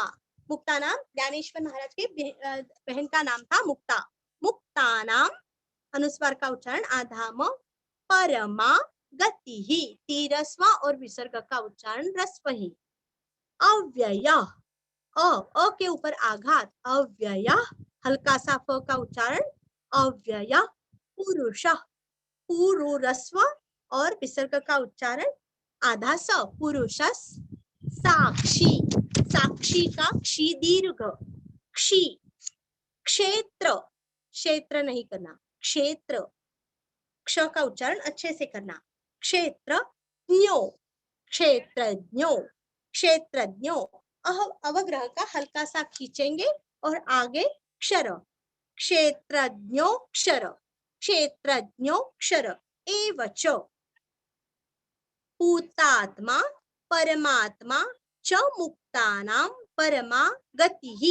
मुक्ता नाम ज्ञानेश्वर महाराज के बहन का नाम था मुक्ता मुक्ता नाम अनुस्वार का उच्चारण आधा म परमा गति ही तीरस्व और विसर्ग का उच्चारण रस्व ही। अव्यय अ के ऊपर आघात अव्यय हल्का सा फ का उच्चारण अव्यय पुरुष पूरु रस्व और विसर्ग का उच्चारण आधा स पुरुषस साक्षी साक्षी का क्षी दीर्घ क्षी क्षेत्र क्षेत्र नहीं करना क्षेत्र क्ष का उच्चारण अच्छे से करना क्षेत्रज्ञो क्षेत्रज्ञो क्षेत्रज्ञो अवग्रह का हल्का सा खींचेंगे और आगे क्षर क्षेत्रज्ञो क्षर एवच। भूतात्मा परमात्मा च मुक्तानां परमा गतिः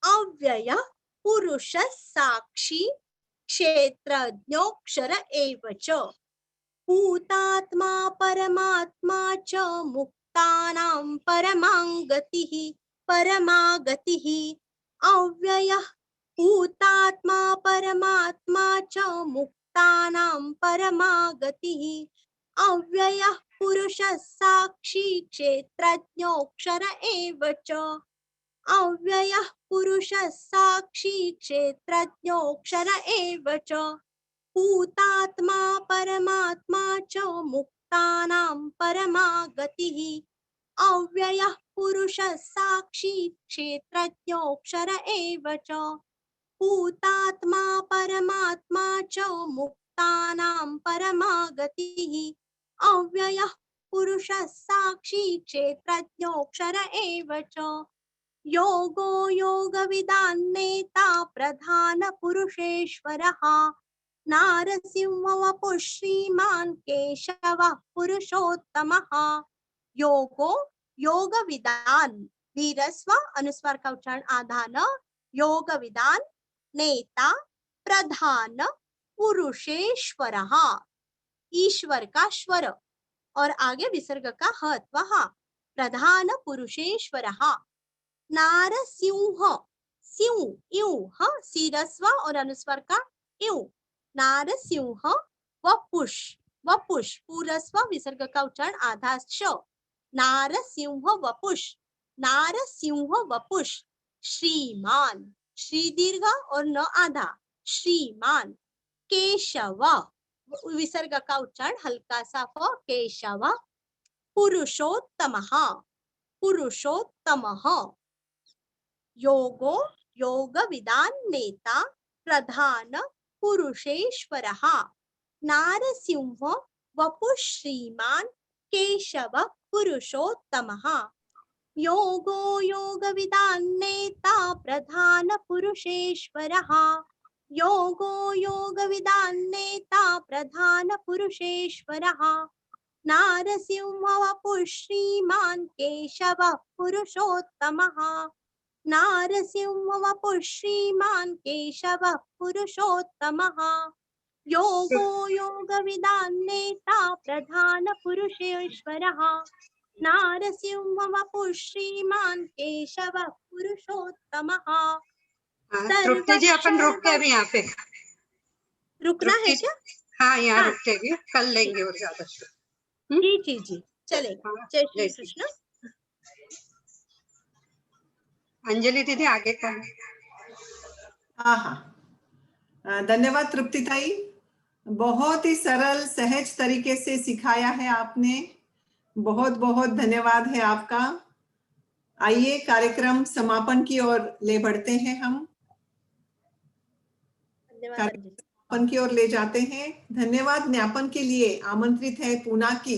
अव्यय पुरुष साक्षी क्षेत्रज्ञोऽक्षर एव च। भूतात्मा परमात्मा च मुक्तानां परमा गतिः अव्ययः भूतात्मा परमात्मा च मुक्तानां परमा गतिः अव्ययः पुरुषः साक्षी क्षेत्रज्ञोऽक्षर एव च। अव्ययः पुरुषः साक्षी क्षेत्रज्ञोऽक्षर एव च। भूतात्मा परमात्मा च मुक्तानां परमा गतिः अव्ययः पुरुषः साक्षी क्षेत्रज्ञोऽक्षर एव च। भूतात्मा परमात्मा च मुक्तानां परमा गतिः अव्ययः पुरुषः साक्षी क्षेत्रज्ञोऽक्षर एव च। योगो योगविदां नेता प्रधान पुरुषेश्वरः नारसिंहवपुः श्रीमान् केशवः पुरुषोत्तमः। योगो योगविदान धीरस्व अनुस्वार का उच्चारण आधा न योगविदान नेता प्रधान पुरुषेश्वरः ईश्वर का स्वर और आगे विसर्ग का ह अथवा हा प्रधान पुरुषेश्वरः। नारसिंह सिंह इउ ह सीरस्व और अनुस्वार का इउ नारसिंह वपुष पूरस्व विसर्ग का उच्चारण आधा श नारसिंह वपुष श्रीमान श्री दीर्घ और न आधा श्रीमान। केशव विसर्ग का उच्चारण हल्का सा फ केशव पुरुषोत्तमः। योगो योगविदां नेता प्रधान पुरुषेश्वरः नारसिंह वपुः श्रीमान् केशव पुरुषोत्तमः। योगो योगविदां नेता प्रधान पुरुषेश्वरः योगो योगविदां नेता प्रधान पुरुषेश्वरः नारसिंह वपुः श्रीमान् केशव पुरुषोत्तमः। नारसिंह वपुः श्रीमान् केशवः पुरुषोत्तमः योगो योगविदां नेता प्रधान पुरुषेश्वरः नारसिंह वपुः श्रीमान् केशवः पुरुषोत्तमः। तृप्ति जी अपन रुकते हैं अभी यहाँ पे। रुकना है क्या? हाँ यहाँ हाँ। रुकेंगे, कल लेंगे और ज्यादा। जी जी जी चलेगा। हाँ, जय श्री जय श्री कृष्ण। अंजलि दीदी आगे का। हाँ हाँ, धन्यवाद तृप्ति ताई, बहुत ही सरल सहज तरीके से सिखाया है आपने, बहुत बहुत धन्यवाद है आपका। आइए कार्यक्रम समापन की ओर ले बढ़ते हैं, हम धन्यवाद कार्यक्रम अंजलि। समापन की ओर ले जाते हैं। धन्यवाद ज्ञापन के लिए आमंत्रित है पूना की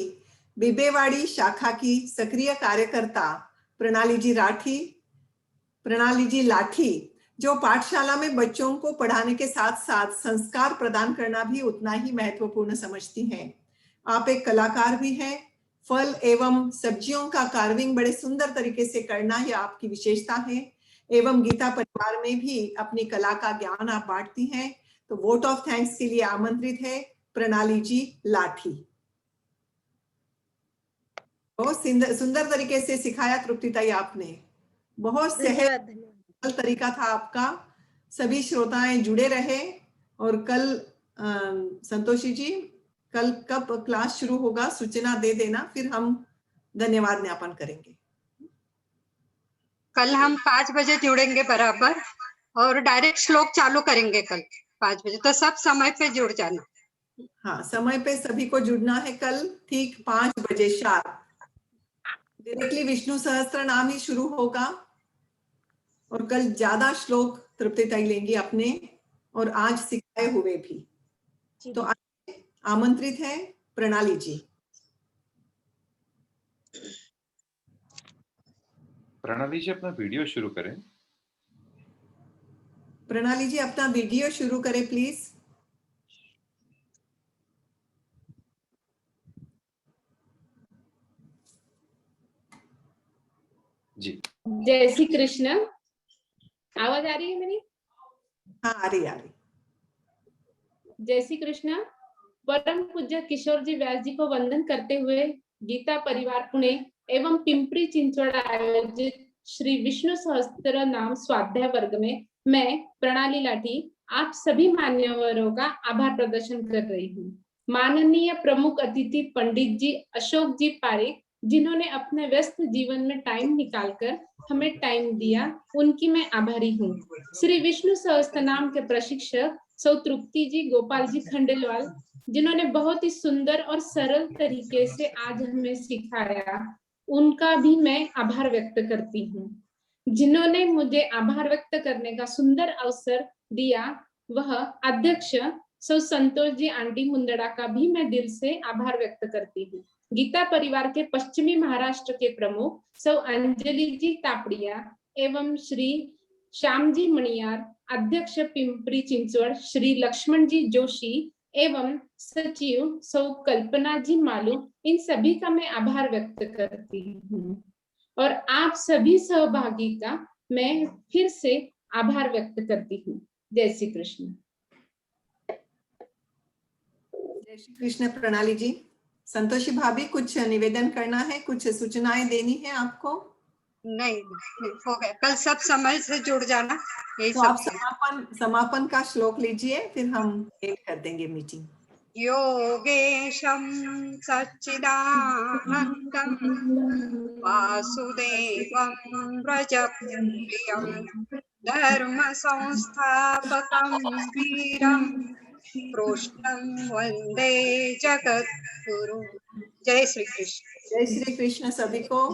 बिबेवाड़ी शाखा की सक्रिय कार्यकर्ता प्रणाली जी लाठी, जो पाठशाला में बच्चों को पढ़ाने के साथ साथ संस्कार प्रदान करना भी उतना ही महत्वपूर्ण समझती हैं। आप एक कलाकार भी हैं। फल एवं सब्जियों का कार्विंग बड़े सुंदर तरीके से करना यह आपकी विशेषता है, एवं गीता परिवार में भी अपनी कला का ज्ञान आप बांटती हैं। तो वोट ऑफ थैंक्स के लिए आमंत्रित है प्रणाली जी लाठी। बहुत सुंदर तरीके से सिखाया तृप्ति ताई आपने, बहुत सहज तरीका था आपका। सभी श्रोताएं जुड़े रहे। और कल संतोषी जी, कल कब क्लास शुरू होगा सूचना दे देना, फिर हम धन्यवाद ज्ञापन करेंगे। कल हम 5 बजे जुड़ेंगे बराबर और डायरेक्ट श्लोक चालू करेंगे कल 5 बजे, तो सब समय पे जुड़ जाना। हाँ, समय पे सभी को जुड़ना है कल ठीक 5 बजे शार्प। डायरेक्टली विष्णु सहस्त्र नाम ही शुरू होगा और कल ज्यादा श्लोक तृप्ति ताई लेंगी अपने और आज सिखाए हुए भी। तो आमंत्रित है प्रणाली जी। प्रणाली जी अपना वीडियो शुरू करें। प्रणाली जी अपना वीडियो शुरू करें प्लीज। जी जय श्री कृष्ण। आवाज आ रही है मेरी? हाँ आ रही। जय श्री कृष्ण। परम पूज्य किशोर जी व्यास जी को वंदन करते हुए गीता परिवार पुणे एवं पिंपरी चिंचवड़ आयोजित श्री विष्णु सहस्त्र नाम स्वाध्याय वर्ग में मैं प्रणाली लाठी आप सभी मान्यवरों का आभार प्रदर्शन कर रही हूँ। माननीय प्रमुख अतिथि पंडित जी अशोक जी पारिक, जिन्होंने अपने व्यस्त जीवन में टाइम निकालकर हमें टाइम दिया, उनकी मैं आभारी हूँ। श्री विष्णु सहस्त्र नाम के प्रशिक्षक सौ तृप्ति जी गोपाल जी खंडेलवाल, जिन्होंने बहुत ही सुंदर और सरल तरीके से आज हमें सिखाया, उनका भी मैं आभार व्यक्त करती हूँ। जिन्होंने मुझे आभार व्यक्त करने का सुंदर अवसर दिया, वह अध्यक्ष सौ संतोष जी आंटी मुंदड़ा का भी मैं दिल से आभार व्यक्त करती हूँ। गीता परिवार के पश्चिमी महाराष्ट्र के प्रमुख सौ अंजलि जी तापड़िया एवं श्री श्याम जी मणियार, अध्यक्ष पिंपरी चिंचवड़ श्री लक्ष्मण जी जोशी एवं सचिव सौ कल्पना जी मालू, इन सभी का मैं आभार व्यक्त करती हूँ। और आप सभी सहभागी का मैं फिर से आभार व्यक्त करती हूँ। जय श्री कृष्ण। जय श्री कृष्ण प्रणाली जी। संतोषी भाभी कुछ निवेदन करना है, कुछ सूचनाएं देनी है आपको? नहीं हो गया, कल सब समय से जुड़ जाना। यही तो सब आप समापन का श्लोक लीजिए, फिर हम एंड कर देंगे मीटिंग। योगेशं सच्चिदानंदं वासुदेवं व्रजप्रियं धर्म संस्थापकं वीरं कृष्णं वंदे जगद्गुरुं। जय श्री कृष्ण। जय श्री कृष्ण सभी को।